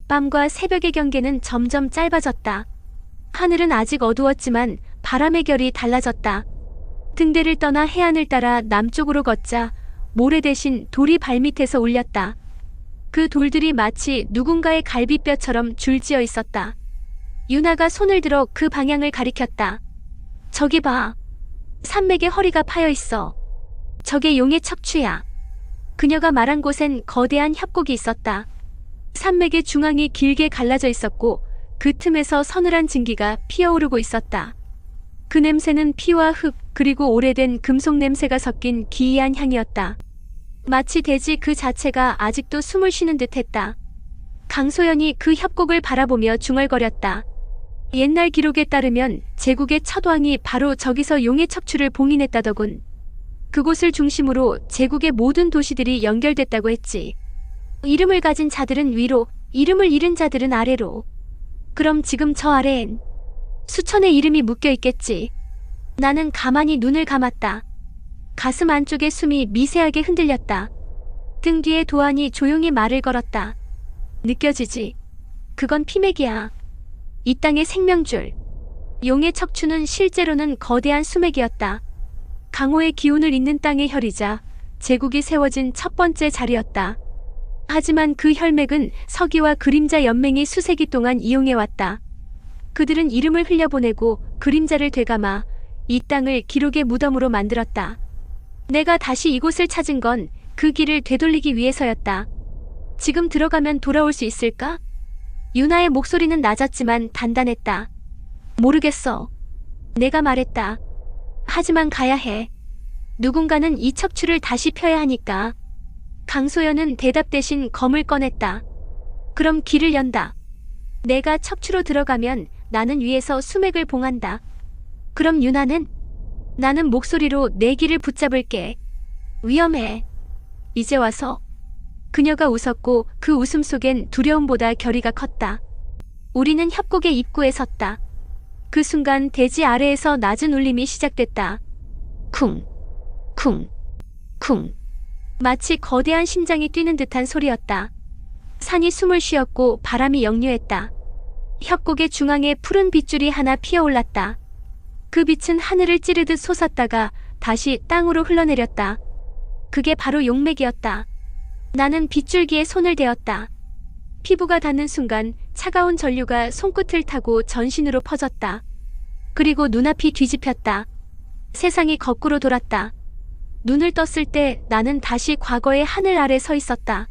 밤과 새벽의 경계는 점점 짧아졌다. 하늘은 아직 어두웠지만 바람의 결이 달라졌다. 등대를 떠나 해안을 따라 남쪽으로 걷자 모래 대신 돌이 발밑에서 울렸다. 그 돌들이 마치 누군가의 갈비뼈처럼 줄지어 있었다. 유나가 손을 들어 그 방향을 가리켰다. 저기 봐. 산맥에 허리가 파여 있어. 저게 용의 척추야. 그녀가 말한 곳엔 거대한 협곡이 있었다. 산맥의 중앙이 길게 갈라져 있었고 그 틈에서 서늘한 증기가 피어오르고 있었다. 그 냄새는 피와 흙 그리고 오래된 금속 냄새가 섞인 기이한 향이었다. 마치 대지 그 자체가 아직도 숨을 쉬는 듯했다. 강소연이 그 협곡을 바라보며 중얼거렸다. 옛날 기록에 따르면 제국의 첫 왕이 바로 저기서 용의 척추를 봉인했다더군. 그곳을 중심으로 제국의 모든 도시들이 연결됐다고 했지. 이름을 가진 자들은 위로, 이름을 잃은 자들은 아래로. 그럼 지금 저 아래엔 수천의 이름이 묶여 있겠지. 나는 가만히 눈을 감았다. 가슴 안쪽의 숨이 미세하게 흔들렸다. 등 뒤에 도안이 조용히 말을 걸었다. 느껴지지? 그건 피맥이야. 이 땅의 생명줄. 용의 척추는 실제로는 거대한 수맥이었다. 강호의 기운을 잇는 땅의 혈이자 제국이 세워진 첫 번째 자리였다. 하지만 그 혈맥은 서기와 그림자 연맹이 수세기 동안 이용해왔다. 그들은 이름을 흘려보내고 그림자를 되감아 이 땅을 기록의 무덤으로 만들었다. 내가 다시 이곳을 찾은 건 그 길을 되돌리기 위해서였다. 지금 들어가면 돌아올 수 있을까? 유나의 목소리는 낮았지만 단단했다. 모르겠어. 내가 말했다. 하지만 가야 해. 누군가는 이 척추를 다시 펴야 하니까. 강소연은 대답 대신 검을 꺼냈다. 그럼 길을 연다. 내가 척추로 들어가면 나는 위에서 수맥을 봉한다. 그럼 유나는? 나는 목소리로 내 길을 붙잡을게. 위험해. 이제 와서. 그녀가 웃었고 그 웃음 속엔 두려움보다 결의가 컸다. 우리는 협곡의 입구에 섰다. 그 순간 대지 아래에서 낮은 울림이 시작됐다. 쿵, 쿵, 쿵. 마치 거대한 심장이 뛰는 듯한 소리였다. 산이 숨을 쉬었고 바람이 역류했다. 협곡의 중앙에 푸른 빗줄이 하나 피어올랐다. 그 빛은 하늘을 찌르듯 솟았다가 다시 땅으로 흘러내렸다. 그게 바로 용맥이었다. 나는 빗줄기에 손을 대었다. 피부가 닿는 순간 차가운 전류가 손끝을 타고 전신으로 퍼졌다. 그리고 눈앞이 뒤집혔다. 세상이 거꾸로 돌았다. 눈을 떴을 때 나는 다시 과거의 하늘 아래 서 있었다.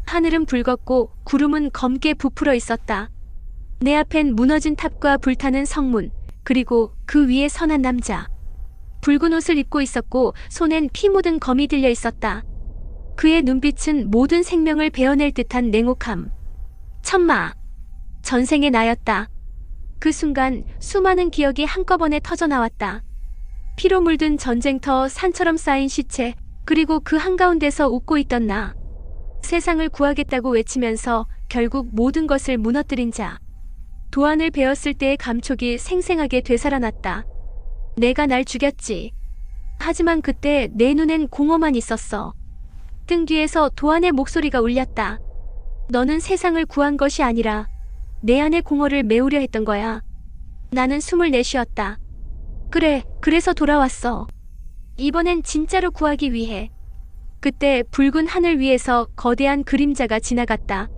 하늘은 붉었고 구름은 검게 부풀어 있었다. 내 앞엔 무너진 탑과 불타는 성문, 그리고 그 위에 선 한 남자. 붉은 옷을 입고 있었고 손엔 피 묻은 검이 들려 있었다. 그의 눈빛은 모든 생명을 베어낼 듯한 냉혹함. 천마. 전생의 나였다. 그 순간 수많은 기억이 한꺼번에 터져나왔다. 피로 물든 전쟁터, 산처럼 쌓인 시체, 그리고 그 한가운데서 웃고 있던 나. 세상을 구하겠다고 외치면서 결국 모든 것을 무너뜨린 자. 도안을 베었을 때의 감촉이 생생하게 되살아났다. 내가 날 죽였지. 하지만 그때 내 눈엔 공허만 있었어. 등 뒤에서 도안의 목소리가 울렸다. 너는 세상을 구한 것이 아니라 내 안의 공허를 메우려 했던 거야. 나는 숨을 내쉬었다. 그래, 그래서 돌아왔어. 이번엔 진짜로 구하기 위해. 그때 붉은 하늘 위에서 거대한 그림자가 지나갔다.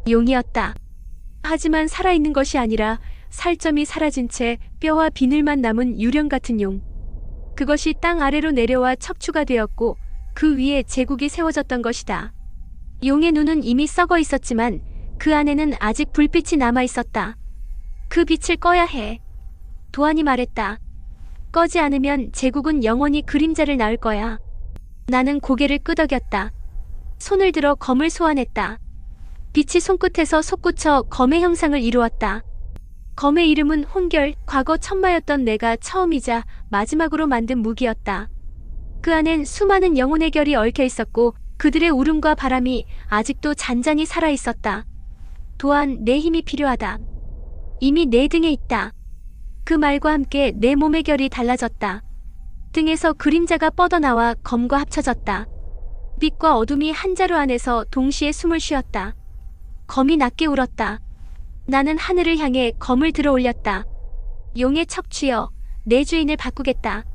용이었다. 하지만 살아있는 것이 아니라 살점이 사라진 채 뼈와 비늘만 남은 유령 같은 용. 그것이 땅 아래로 내려와 척추가 되었고 그 위에 제국이 세워졌던 것이다. 용의 눈은 이미 썩어 있었지만 그 안에는 아직 불빛이 남아 있었다. 그 빛을 꺼야 해. 도안이 말했다. 꺼지 않으면 제국은 영원히 그림자를 낳을 거야. 나는 고개를 끄덕였다. 손을 들어 검을 소환했다. 빛이 손끝에서 솟구쳐 검의 형상을 이루었다. 검의 이름은 혼결, 과거 천마였던 내가 처음이자 마지막으로 만든 무기였다. 그 안엔 수많은 영혼의 결이 얽혀 있었고 그들의 울음과 바람이 아직도 잔잔히 살아있었다. 도안, 내 힘이 필요하다. 이미 내 등에 있다. 그 말과 함께 내 몸의 결이 달라졌다. 등에서 그림자가 뻗어나와 검과 합쳐졌다. 빛과 어둠이 한 자루 안에서 동시에 숨을 쉬었다. 검이 낮게 울었다. 나는 하늘을 향해 검을 들어 올렸다. 용의 척추여, 내 주인을 바꾸겠다.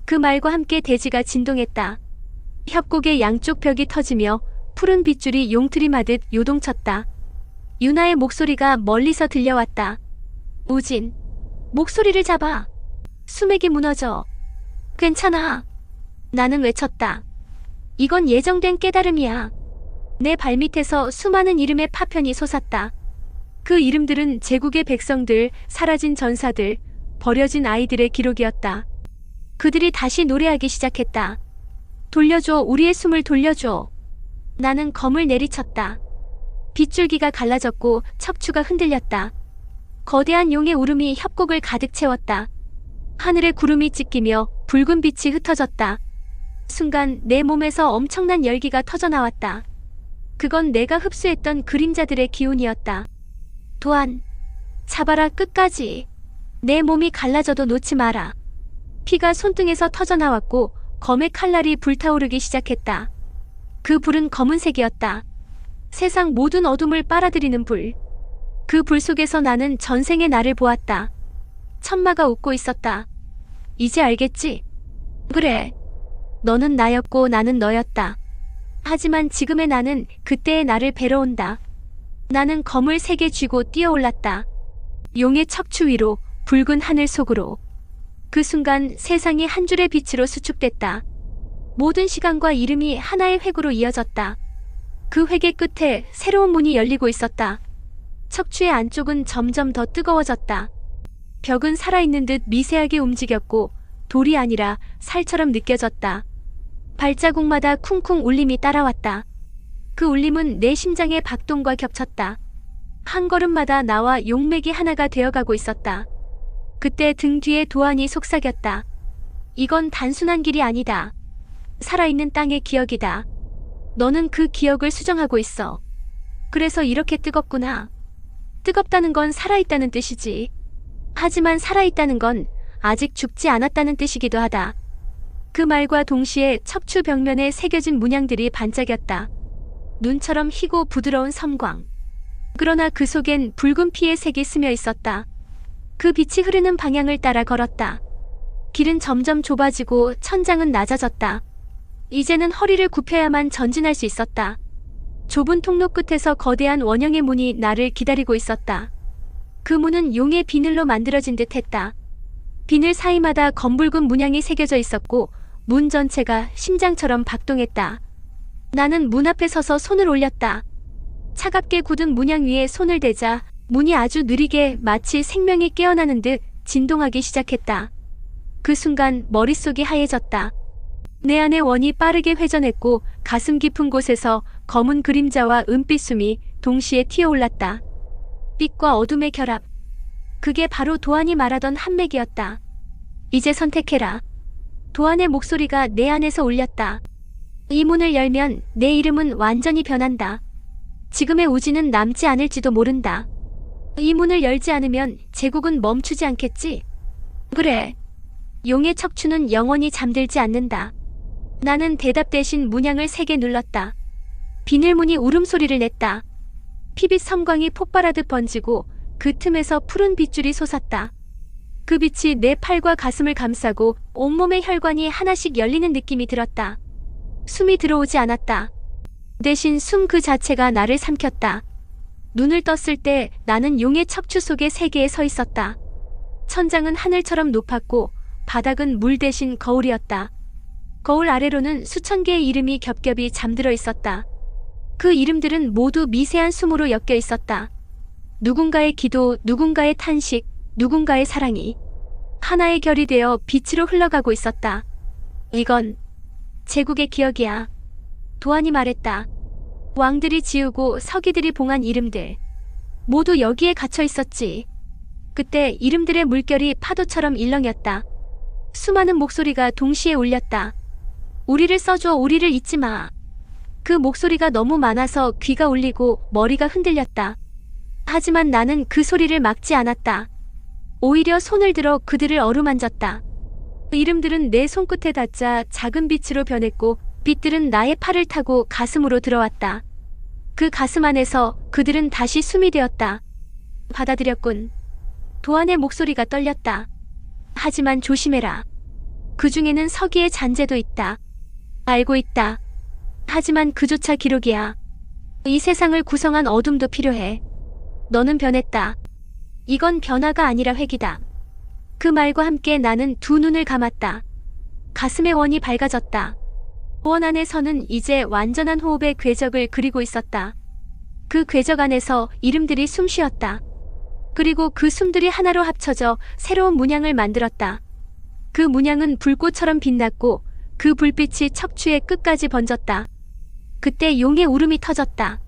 그 말과 함께 대지가 진동했다. 협곡의 양쪽 벽이 터지며 푸른 빗줄이 용트림하듯 요동쳤다. 유나의 목소리가 멀리서 들려왔다. 우진, 목소리를 잡아. 수맥이 무너져. 괜찮아. 나는 외쳤다. 이건 예정된 깨달음이야. 내 발밑에서 수많은 이름의 파편이 솟았다. 그 이름들은 제국의 백성들, 사라진 전사들, 버려진 아이들의 기록이었다. 그들이 다시 노래하기 시작했다. 돌려줘, 우리의 숨을 돌려줘. 나는 검을 내리쳤다. 빗줄기가 갈라졌고 척추가 흔들렸다. 거대한 용의 울음이 협곡을 가득 채웠다. 하늘에 구름이 찢기며 붉은 빛이 흩어졌다. 순간 내 몸에서 엄청난 열기가 터져나왔다. 그건 내가 흡수했던 그림자들의 기운이었다. 도안, 잡아라 끝까지. 내 몸이 갈라져도 놓지 마라. 피가 손등에서 터져나왔고 검의 칼날이 불타오르기 시작했다. 그 불은 검은색이었다. 세상 모든 어둠을 빨아들이는 불. 그 불 속에서 나는 전생의 나를 보았다. 천마가 웃고 있었다. 이제 알겠지? 그래. 너는 나였고 나는 너였다. 하지만 지금의 나는 그때의 나를 뵈러 온다. 나는 검을 세게 쥐고 뛰어올랐다. 용의 척추 위로, 붉은 하늘 속으로. 그 순간 세상이 한 줄의 빛으로 수축됐다. 모든 시간과 이름이 하나의 획으로 이어졌다. 그 획의 끝에 새로운 문이 열리고 있었다. 척추의 안쪽은 점점 더 뜨거워졌다. 벽은 살아있는 듯 미세하게 움직였고 돌이 아니라 살처럼 느껴졌다. 발자국마다 쿵쿵 울림이 따라왔다. 그 울림은 내 심장의 박동과 겹쳤다. 한 걸음마다 나와 용맥이 하나가 되어가고 있었다. 그때 등 뒤에 도안이 속삭였다. 이건 단순한 길이 아니다. 살아있는 땅의 기억이다. 너는 그 기억을 수정하고 있어. 그래서 이렇게 뜨겁구나. 뜨겁다는 건 살아있다는 뜻이지. 하지만 살아있다는 건 아직 죽지 않았다는 뜻이기도 하다. 그 말과 동시에 척추 벽면에 새겨진 문양들이 반짝였다. 눈처럼 희고 부드러운 섬광. 그러나 그 속엔 붉은 피의 색이 스며 있었다. 그 빛이 흐르는 방향을 따라 걸었다. 길은 점점 좁아지고 천장은 낮아졌다. 이제는 허리를 굽혀야만 전진할 수 있었다. 좁은 통로 끝에서 거대한 원형의 문이 나를 기다리고 있었다. 그 문은 용의 비늘로 만들어진 듯 했다. 비늘 사이마다 검붉은 문양이 새겨져 있었고 문 전체가 심장처럼 박동했다. 나는 문 앞에 서서 손을 올렸다. 차갑게 굳은 문양 위에 손을 대자 문이 아주 느리게 마치 생명이 깨어나는 듯 진동하기 시작했다. 그 순간 머릿속이 하얘졌다. 내 안의 원이 빠르게 회전했고 가슴 깊은 곳에서 검은 그림자와 은빛 숨이 동시에 튀어올랐다. 빛과 어둠의 결합. 그게 바로 도안이 말하던 한맥이었다. 이제 선택해라. 도안의 목소리가 내 안에서 울렸다. 이 문을 열면 내 이름은 완전히 변한다. 지금의 우진은 남지 않을지도 모른다. 이 문을 열지 않으면 제국은 멈추지 않겠지? 그래. 용의 척추는 영원히 잠들지 않는다. 나는 대답 대신 문양을 세게 눌렀다. 비늘문이 울음소리를 냈다. 피빛 섬광이 폭발하듯 번지고 그 틈에서 푸른 빗줄이 솟았다. 그 빛이 내 팔과 가슴을 감싸고 온몸의 혈관이 하나씩 열리는 느낌이 들었다. 숨이 들어오지 않았다. 대신 숨 그 자체가 나를 삼켰다. 눈을 떴을 때 나는 용의 척추 속의 세계에 서 있었다. 천장은 하늘처럼 높았고 바닥은 물 대신 거울이었다. 거울 아래로는 수천 개의 이름이 겹겹이 잠들어 있었다. 그 이름들은 모두 미세한 숨으로 엮여 있었다. 누군가의 기도, 누군가의 탄식, 누군가의 사랑이 하나의 결이 되어 빛으로 흘러가고 있었다. 이건 제국의 기억이야. 도안이 말했다. 왕들이 지우고 서기들이 봉한 이름들 모두 여기에 갇혀 있었지. 그때 이름들의 물결이 파도처럼 일렁였다. 수많은 목소리가 동시에 울렸다. 우리를 써줘, 우리를 잊지 마. 그 목소리가 너무 많아서 귀가 울리고 머리가 흔들렸다. 하지만 나는 그 소리를 막지 않았다. 오히려 손을 들어 그들을 어루만졌다. 이름들은 내 손끝에 닿자 작은 빛으로 변했고 빛들은 나의 팔을 타고 가슴으로 들어왔다. 그 가슴 안에서 그들은 다시 숨이 되었다. 받아들였군. 도안의 목소리가 떨렸다. 하지만 조심해라. 그 중에는 서기의 잔재도 있다. 알고 있다. 하지만 그조차 기록이야. 이 세상을 구성한 어둠도 필요해. 너는 변했다. 이건 변화가 아니라 회귀다. 그 말과 함께 나는 두 눈을 감았다. 가슴의 원이 밝아졌다. 원 안에서는 이제 완전한 호흡의 궤적을 그리고 있었다. 그 궤적 안에서 이름들이 숨쉬었다. 그리고 그 숨들이 하나로 합쳐져 새로운 문양을 만들었다. 그 문양은 불꽃처럼 빛났고 그 불빛이 척추의 끝까지 번졌다. 그때 용의 울음이 터졌다.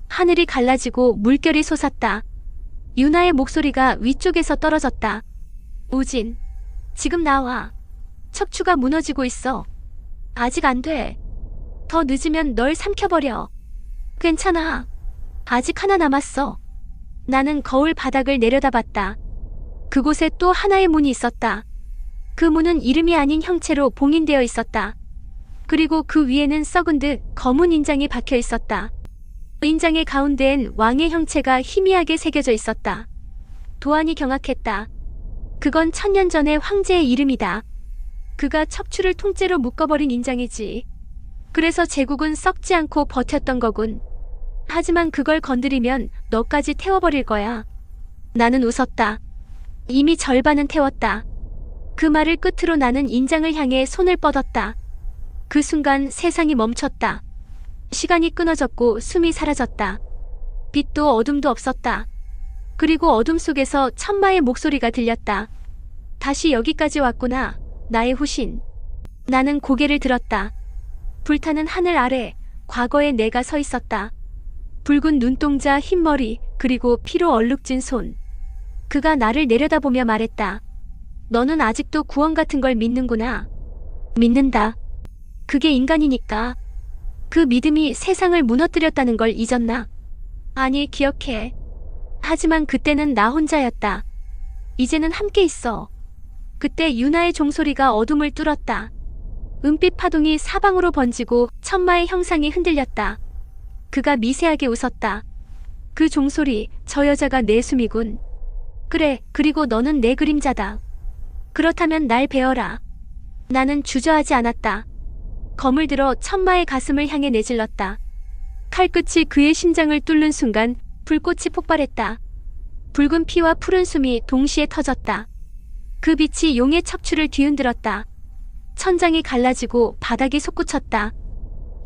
하늘이 갈라지고 물결이 솟았다. 유나의 목소리가 위쪽에서 떨어졌다. 우진, 지금 나와. 척추가 무너지고 있어. 아직 안 돼. 더 늦으면 널 삼켜버려. 괜찮아. 아직 하나 남았어. 나는 거울 바닥을 내려다봤다. 그곳에 또 하나의 문이 있었다. 그 문은 이름이 아닌 형체로 봉인되어 있었다. 그리고 그 위에는 썩은 듯 검은 인장이 박혀 있었다. 인장의 가운데엔 왕의 형체가 희미하게 새겨져 있었다. 도안이 경악했다. 그건 1000년 전의 황제의 이름이다. 그가 척추를 통째로 묶어버린 인장이지. 그래서 제국은 썩지 않고 버텼던 거군. 하지만 그걸 건드리면 너까지 태워버릴 거야. 나는 웃었다. 이미 절반은 태웠다. 그 말을 끝으로 나는 인장을 향해 손을 뻗었다. 그 순간 세상이 멈췄다. 시간이 끊어졌고 숨이 사라졌다. 빛도 어둠도 없었다. 그리고 어둠 속에서 천마의 목소리가 들렸다. 다시 여기까지 왔구나, 나의 후신. 나는 고개를 들었다. 불타는 하늘 아래 과거의 내가 서 있었다. 붉은 눈동자, 흰머리, 그리고 피로 얼룩진 손. 그가 나를 내려다보며 말했다. 너는 아직도 구원 같은 걸 믿는구나. 믿는다. 그게 인간이니까. 그 믿음이 세상을 무너뜨렸다는 걸 잊었나? 아니, 기억해. 하지만 그때는 나 혼자였다. 이제는 함께 있어. 그때 유나의 종소리가 어둠을 뚫었다. 은빛 파동이 사방으로 번지고 천마의 형상이 흔들렸다. 그가 미세하게 웃었다. 그 종소리, 저 여자가 내 숨이군. 그래, 그리고 너는 내 그림자다. 그렇다면 날 베어라. 나는 주저하지 않았다. 검을 들어 천마의 가슴을 향해 내질렀다. 칼끝이 그의 심장을 뚫는 순간 불꽃이 폭발했다. 붉은 피와 푸른 숨이 동시에 터졌다. 그 빛이 용의 척추를 뒤흔들었다. 천장이 갈라지고 바닥이 솟구쳤다.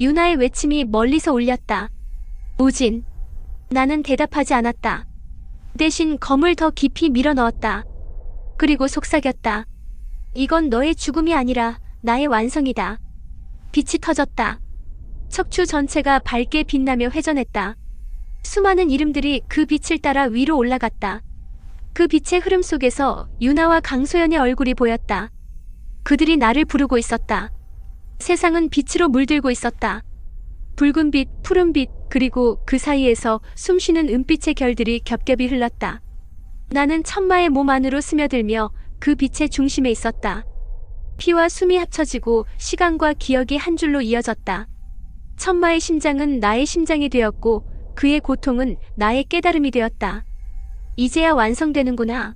유나의 외침이 멀리서 울렸다. 우진. 나는 대답하지 않았다. 대신 검을 더 깊이 밀어넣었다. 그리고 속삭였다. 이건 너의 죽음이 아니라 나의 완성이다. 빛이 터졌다. 척추 전체가 밝게 빛나며 회전했다. 수많은 이름들이 그 빛을 따라 위로 올라갔다. 그 빛의 흐름 속에서 유나와 강소연의 얼굴이 보였다. 그들이 나를 부르고 있었다. 세상은 빛으로 물들고 있었다. 붉은 빛, 푸른 빛, 그리고 그 사이에서 숨쉬는 은빛의 결들이 겹겹이 흘렀다. 나는 천마의 몸 안으로 스며들며 그 빛의 중심에 있었다. 피와 숨이 합쳐지고 시간과 기억이 한 줄로 이어졌다. 천마의 심장은 나의 심장이 되었고 그의 고통은 나의 깨달음이 되었다. 이제야 완성되는구나.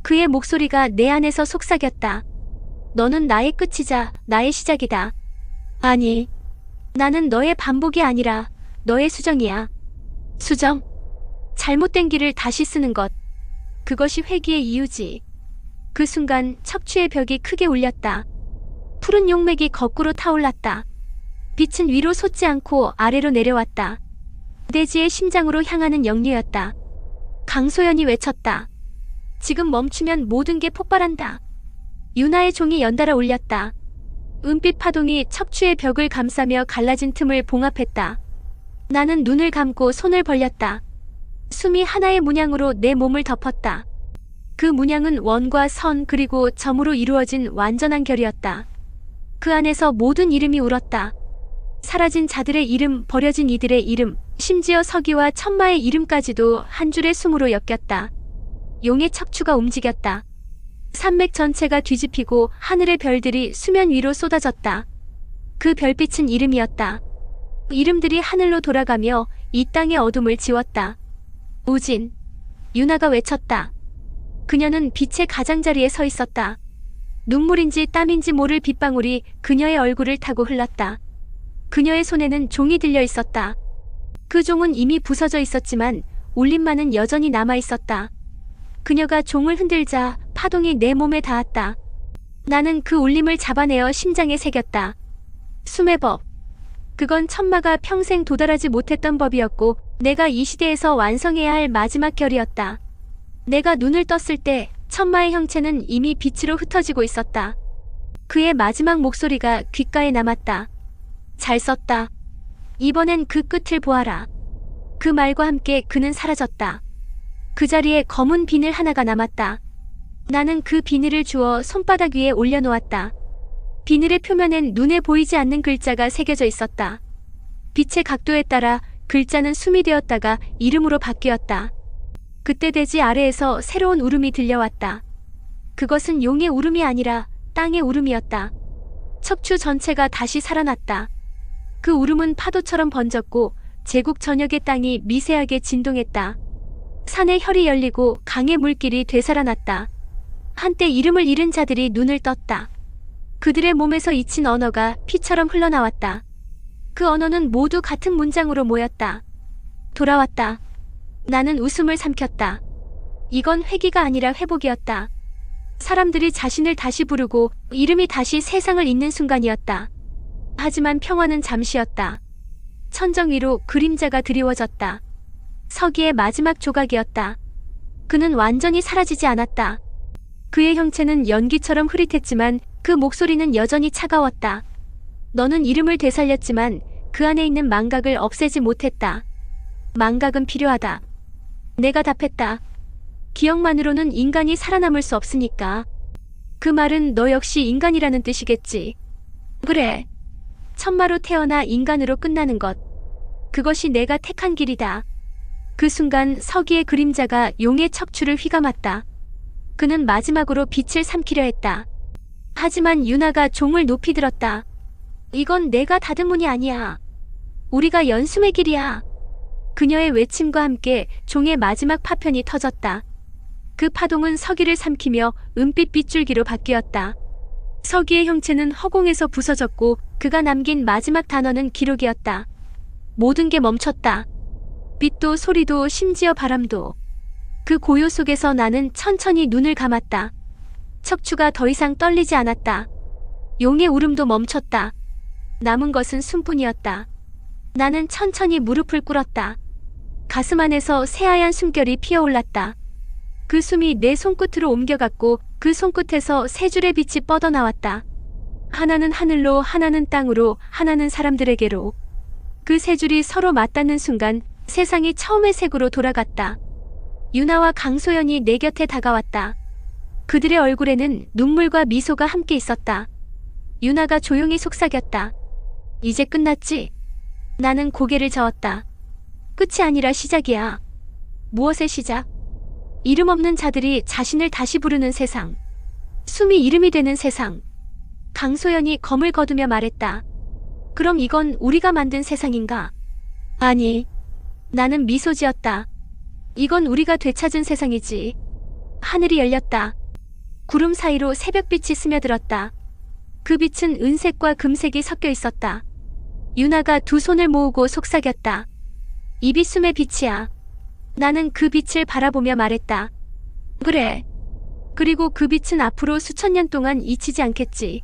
그의 목소리가 내 안에서 속삭였다. 너는 나의 끝이자 나의 시작이다. 아니, 나는 너의 반복이 아니라 너의 수정이야. 수정? 잘못된 길을 다시 쓰는 것. 그것이 회귀의 이유지. 그 순간 척추의 벽이 크게 울렸다. 푸른 용맥이 거꾸로 타올랐다. 빛은 위로 솟지 않고 아래로 내려왔다. 대지의 심장으로 향하는 영리였다. 강소연이 외쳤다. 지금 멈추면 모든 게 폭발한다. 유나의 종이 연달아 울렸다. 은빛 파동이 척추의 벽을 감싸며 갈라진 틈을 봉합했다. 나는 눈을 감고 손을 벌렸다. 숨이 하나의 문양으로 내 몸을 덮었다. 그 문양은 원과 선 그리고 점으로 이루어진 완전한 결이었다. 그 안에서 모든 이름이 울었다. 사라진 자들의 이름, 버려진 이들의 이름, 심지어 서기와 천마의 이름까지도 한 줄의 숨으로 엮였다. 용의 척추가 움직였다. 산맥 전체가 뒤집히고 하늘의 별들이 수면 위로 쏟아졌다. 그 별빛은 이름이었다. 이름들이 하늘로 돌아가며 이 땅의 어둠을 지웠다. 우진. 유나가 외쳤다. 그녀는 빛의 가장자리에 서 있었다. 눈물인지 땀인지 모를 빗방울이 그녀의 얼굴을 타고 흘렀다. 그녀의 손에는 종이 들려 있었다. 그 종은 이미 부서져 있었지만 울림만은 여전히 남아 있었다. 그녀가 종을 흔들자 파동이 내 몸에 닿았다. 나는 그 울림을 잡아내어 심장에 새겼다. 숨의 법. 그건 천마가 평생 도달하지 못했던 법이었고 내가 이 시대에서 완성해야 할 마지막 결이었다. 내가 눈을 떴을 때 천마의 형체는 이미 빛으로 흩어지고 있었다. 그의 마지막 목소리가 귓가에 남았다. 잘 썼다. 이번엔 그 끝을 보아라. 그 말과 함께 그는 사라졌다. 그 자리에 검은 비늘 하나가 남았다. 나는 그 비늘을 주워 손바닥 위에 올려놓았다. 비늘의 표면엔 눈에 보이지 않는 글자가 새겨져 있었다. 빛의 각도에 따라 글자는 숨이 되었다가 이름으로 바뀌었다. 그때 대지 아래에서 새로운 울음이 들려왔다. 그것은 용의 울음이 아니라 땅의 울음이었다. 척추 전체가 다시 살아났다. 그 울음은 파도처럼 번졌고 제국 전역의 땅이 미세하게 진동했다. 산의 혈이 열리고 강의 물길이 되살아났다. 한때 이름을 잃은 자들이 눈을 떴다. 그들의 몸에서 잊힌 언어가 피처럼 흘러나왔다. 그 언어는 모두 같은 문장으로 모였다. 돌아왔다. 나는 웃음을 삼켰다. 이건 회귀가 아니라 회복이었다. 사람들이 자신을 다시 부르고 이름이 다시 세상을 잇는 순간이었다. 하지만 평화는 잠시였다. 천정 위로 그림자가 드리워졌다. 서기의 마지막 조각이었다. 그는 완전히 사라지지 않았다. 그의 형체는 연기처럼 흐릿했지만 그 목소리는 여전히 차가웠다. 너는 이름을 되살렸지만 그 안에 있는 망각을 없애지 못했다. 망각은 필요하다. 내가 답했다. 기억만으로는 인간이 살아남을 수 없으니까. 그 말은 너 역시 인간이라는 뜻이겠지. 그래. 천마로 태어나 인간으로 끝나는 것. 그것이 내가 택한 길이다. 그 순간 서기의 그림자가 용의 척추를 휘감았다. 그는 마지막으로 빛을 삼키려 했다. 하지만 유나가 종을 높이 들었다. 이건 내가 닫은 문이 아니야. 우리가 연숨의 길이야. 그녀의 외침과 함께 종의 마지막 파편이 터졌다. 그 파동은 서기를 삼키며 은빛 빗줄기로 바뀌었다. 서기의 형체는 허공에서 부서졌고 그가 남긴 마지막 단어는 기록이었다. 모든 게 멈췄다. 빛도 소리도 심지어 바람도. 그 고요 속에서 나는 천천히 눈을 감았다. 척추가 더 이상 떨리지 않았다. 용의 울음도 멈췄다. 남은 것은 숨뿐이었다. 나는 천천히 무릎을 꿇었다. 가슴 안에서 새하얀 숨결이 피어올랐다. 그 숨이 내 손끝으로 옮겨갔고 그 손끝에서 세 줄의 빛이 뻗어나왔다. 하나는 하늘로, 하나는 땅으로, 하나는 사람들에게로. 그 세 줄이 서로 맞닿는 순간 세상이 처음의 색으로 돌아갔다. 유나와 강소연이 내 곁에 다가왔다. 그들의 얼굴에는 눈물과 미소가 함께 있었다. 유나가 조용히 속삭였다. 이제 끝났지? 나는 고개를 저었다. 끝이 아니라 시작이야. 무엇의 시작? 이름 없는 자들이 자신을 다시 부르는 세상. 숨이 이름이 되는 세상. 강소연이 검을 거두며 말했다. 그럼 이건 우리가 만든 세상인가? 아니. 나는 미소 지었다. 이건 우리가 되찾은 세상이지. 하늘이 열렸다. 구름 사이로 새벽빛이 스며들었다. 그 빛은 은색과 금색이 섞여 있었다. 유나가 두 손을 모으고 속삭였다. 입이 숨의 빛이야. 나는 그 빛을 바라보며 말했다. 그래. 그리고 그 빛은 앞으로 수천 년 동안 잊히지 않겠지.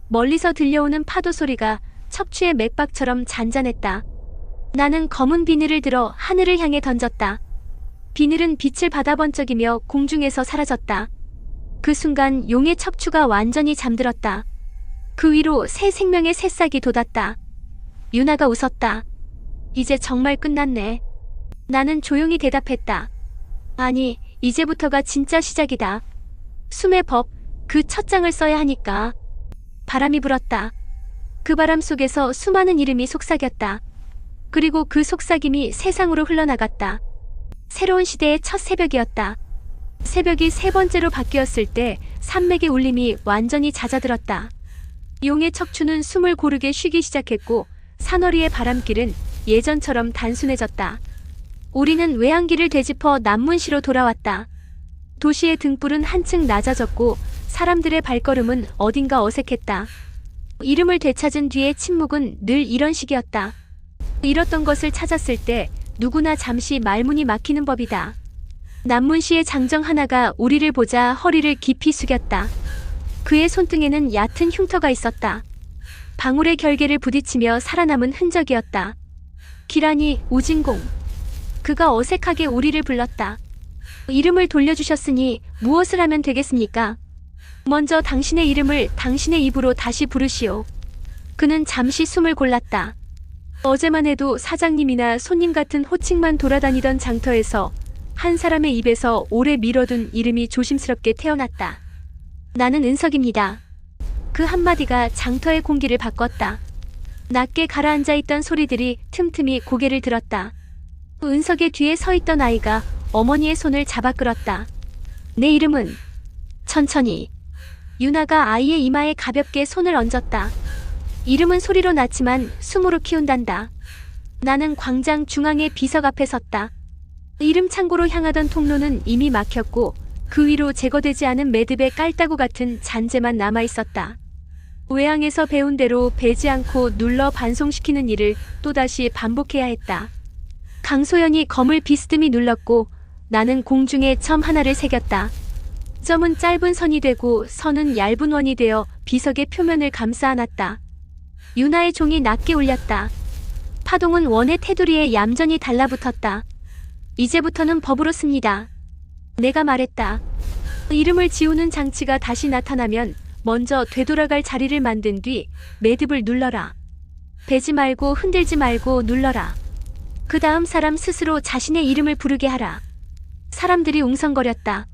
멀리서 들려오는 파도 소리가 척추의 맥박처럼 잔잔했다. 나는 검은 비늘을 들어 하늘을 향해 던졌다. 비늘은 빛을 받아 번쩍이며 공중에서 사라졌다. 그 순간 용의 척추가 완전히 잠들었다. 그 위로 새 생명의 새싹이 돋았다. 유나가 웃었다. 이제 정말 끝났네. 나는 조용히 대답했다. 아니, 이제부터가 진짜 시작이다. 숨의 법, 그 첫 장을 써야 하니까. 바람이 불었다. 그 바람 속에서 수많은 이름이 속삭였다. 그리고 그 속삭임이 세상으로 흘러나갔다. 새로운 시대의 첫 새벽이었다. 새벽이 세 번째로 바뀌었을 때 산맥의 울림이 완전히 잦아들었다. 용의 척추는 숨을 고르게 쉬기 시작했고 산허리의 바람길은 예전처럼 단순해졌다. 우리는 외항길을 되짚어 남문시로 돌아왔다. 도시의 등불은 한층 낮아졌고 사람들의 발걸음은 어딘가 어색했다. 이름을 되찾은 뒤의 침묵은 늘 이런 식이었다. 잃었던 것을 찾았을 때 누구나 잠시 말문이 막히는 법이다. 남문시의 장정 하나가 우리를 보자 허리를 깊이 숙였다. 그의 손등에는 얕은 흉터가 있었다. 방울의 결계를 부딪히며 살아남은 흔적이었다. 기란이, 우진공. 그가 어색하게 우리를 불렀다. 이름을 돌려주셨으니 무엇을 하면 되겠습니까? 먼저 당신의 이름을 당신의 입으로 다시 부르시오. 그는 잠시 숨을 골랐다. 어제만 해도 사장님이나 손님 같은 호칭만 돌아다니던 장터에서 한 사람의 입에서 오래 미뤄둔 이름이 조심스럽게 태어났다. 나는 은석입니다. 그 한마디가 장터의 공기를 바꿨다. 낮게 가라앉아 있던 소리들이 틈틈이 고개를 들었다. 은석의 뒤에 서 있던 아이가 어머니의 손을 잡아 끌었다. 내 이름은... 천천히. 유나가 아이의 이마에 가볍게 손을 얹었다. 이름은 소리로 낳지만 숨으로 키운단다. 나는 광장 중앙의 비석 앞에 섰다. 이름 창고로 향하던 통로는 이미 막혔고 그 위로 제거되지 않은 매듭의 깔따구 같은 잔재만 남아있었다. 외항에서 배운 대로 베지 않고 눌러 반송시키는 일을 또다시 반복해야 했다. 강소연이 검을 비스듬히 눌렀고 나는 공중에 점 하나를 새겼다. 점은 짧은 선이 되고 선은 얇은 원이 되어 비석의 표면을 감싸 안았다. 유나의 종이 낮게 울렸다. 파동은 원의 테두리에 얌전히 달라붙었다. 이제부터는 법으로 씁니다. 내가 말했다. 이름을 지우는 장치가 다시 나타나면 먼저 되돌아갈 자리를 만든 뒤 매듭을 눌러라. 베지 말고 흔들지 말고 눌러라. 그 다음 사람 스스로 자신의 이름을 부르게 하라. 사람들이 웅성거렸다.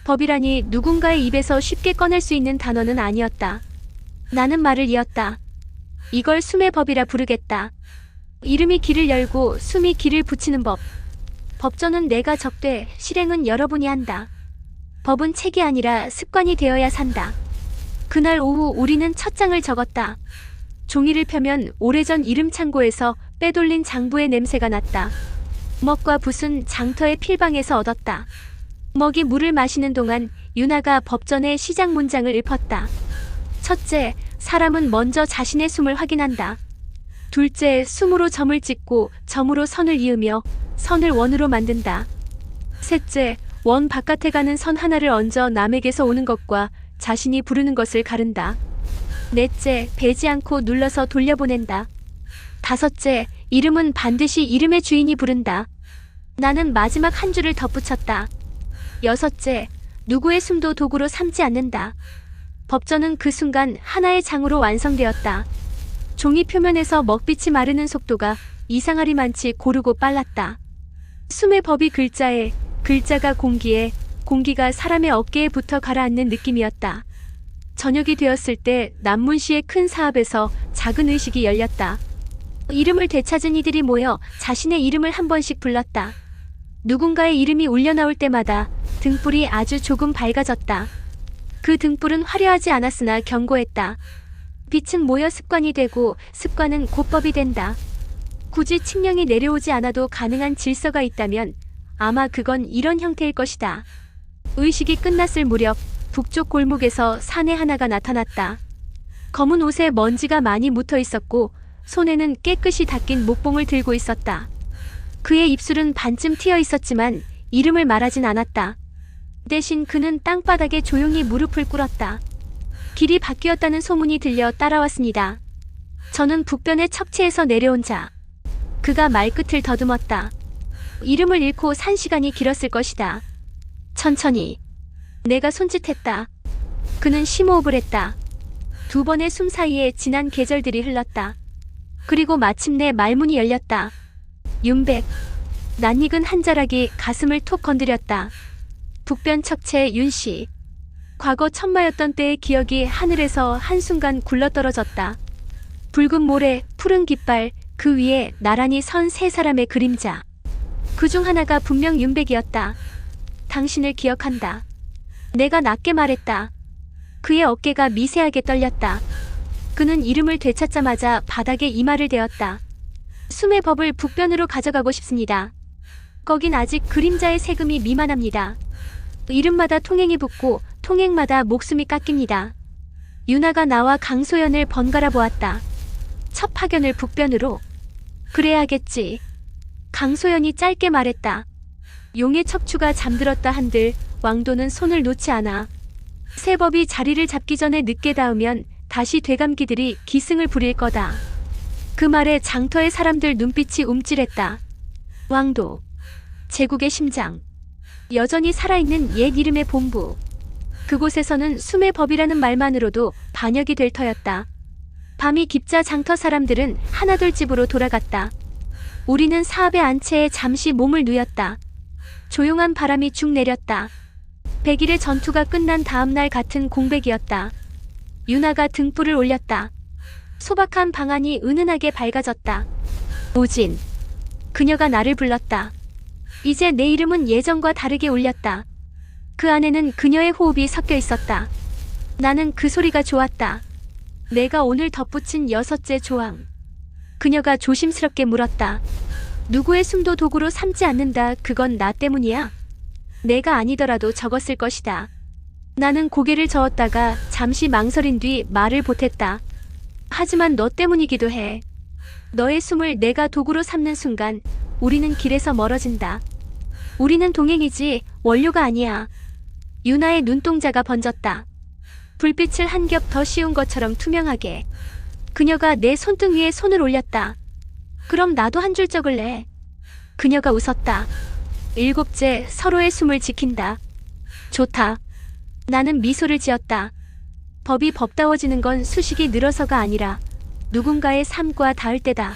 법이라니 누군가의 입에서 쉽게 꺼낼 수 있는 단어는 아니었다. 나는 말을 이었다. 이걸 숨의 법이라 부르겠다. 이름이 길을 열고 숨이 길을 붙이는 법. 법전은 내가 적되 실행은 여러분이 한다. 법은 책이 아니라 습관이 되어야 산다. 그날 오후 우리는 첫 장을 적었다. 종이를 펴면 오래전 이름 창고에서 빼돌린 장부의 냄새가 났다. 먹과 붓은 장터의 필방에서 얻었다. 먹이 물을 마시는 동안 유나가 법전의 시작 문장을 읊었다. 첫째, 사람은 먼저 자신의 숨을 확인한다. 둘째, 숨으로 점을 찍고 점으로 선을 이으며 선을 원으로 만든다. 셋째, 원 바깥에 가는 선 하나를 얹어 남에게서 오는 것과 자신이 부르는 것을 가른다. 넷째, 베지 않고 눌러서 돌려보낸다. 다섯째, 이름은 반드시 이름의 주인이 부른다. 나는 마지막 한 줄을 덧붙였다. 여섯째, 누구의 숨도 도구로 삼지 않는다. 법전은 그 순간 하나의 장으로 완성되었다. 종이 표면에서 먹빛이 마르는 속도가 이상하리만치 고르고 빨랐다. 숨의 법이 글자에, 글자가 공기에, 공기가 사람의 어깨에 붙어 가라앉는 느낌이었다. 저녁이 되었을 때 남문시의 큰 사합에서 작은 의식이 열렸다. 이름을 되찾은 이들이 모여 자신의 이름을 한 번씩 불렀다. 누군가의 이름이 울려나올 때마다 등불이 아주 조금 밝아졌다. 그 등불은 화려하지 않았으나 견고했다. 빛은 모여 습관이 되고 습관은 곧법이 된다. 굳이 칙령이 내려오지 않아도 가능한 질서가 있다면 아마 그건 이런 형태일 것이다. 의식이 끝났을 무렵 북쪽 골목에서 사내 하나가 나타났다. 검은 옷에 먼지가 많이 묻어 있었고 손에는 깨끗이 닦인 목봉을 들고 있었다. 그의 입술은 반쯤 트여 있었지만 이름을 말하진 않았다. 대신 그는 땅바닥에 조용히 무릎을 꿇었다. 길이 바뀌었다는 소문이 들려 따라왔습니다. 저는 북변의 척지에서 내려온 자. 그가 말끝을 더듬었다. 이름을 잃고 산 시간이 길었을 것이다. 천천히. 내가 손짓했다. 그는 심호흡을 했다. 두 번의 숨 사이에 지난 계절들이 흘렀다. 그리고 마침내 말문이 열렸다. 윤백. 낯익은 한 자락이 가슴을 톡 건드렸다. 북변 척체 윤씨. 과거 천마였던 때의 기억이 하늘에서 한순간 굴러떨어졌다. 붉은 모래, 푸른 깃발, 그 위에 나란히 선 세 사람의 그림자. 그중 하나가 분명 윤백이었다. 당신을 기억한다. 내가 낮게 말했다. 그의 어깨가 미세하게 떨렸다. 그는 이름을 되찾자마자 바닥에 이마를 대었다. 숨의 법을 북변으로 가져가고 싶습니다. 거긴 아직 그림자의 세금이 미만합니다. 이름마다 통행이 붙고 통행마다 목숨이 깎입니다. 유나가 나와 강소연을 번갈아 보았다. 첫 파견을 북변으로. 그래야겠지. 강소연이 짧게 말했다. 용의 척추가 잠들었다 한들 왕도는 손을 놓지 않아. 세법이 자리를 잡기 전에 늦게 닿으면 다시 되감기들이 기승을 부릴 거다. 그 말에 장터의 사람들 눈빛이 움찔했다. 왕도. 제국의 심장. 여전히 살아있는 옛 이름의 본부. 그곳에서는 숨의 법이라는 말만으로도 반역이 될 터였다. 밤이 깊자 장터 사람들은 하나둘 집으로 돌아갔다. 우리는 사업의 안채에 잠시 몸을 누였다. 조용한 바람이 죽 내렸다. 100일의 전투가 끝난 다음날 같은 공백이었다. 유나가 등불을 올렸다. 소박한 방안이 은은하게 밝아졌다. 오진. 그녀가 나를 불렀다. 이제 내 이름은 예전과 다르게 울렸다. 그 안에는 그녀의 호흡이 섞여 있었다. 나는 그 소리가 좋았다. 내가 오늘 덧붙인 6째 조항. 그녀가 조심스럽게 물었다. 누구의 숨도 도구로 삼지 않는다. 그건 나 때문이야. 내가 아니더라도 적었을 것이다. 나는 고개를 저었다가 잠시 망설인 뒤 말을 보탰다. 하지만 너 때문이기도 해. 너의 숨을 내가 도구로 삼는 순간 우리는 길에서 멀어진다. 우리는 동행이지 원료가 아니야. 유나의 눈동자가 번졌다. 불빛을 한 겹 더 씌운 것처럼 투명하게. 그녀가 내 손등 위에 손을 올렸다. 그럼 나도 한 줄 적을래. 그녀가 웃었다. 7째, 서로의 숨을 지킨다. 좋다. 나는 미소를 지었다. 법이 법다워지는 건 수식이 늘어서가 아니라 누군가의 삶과 닿을 때다.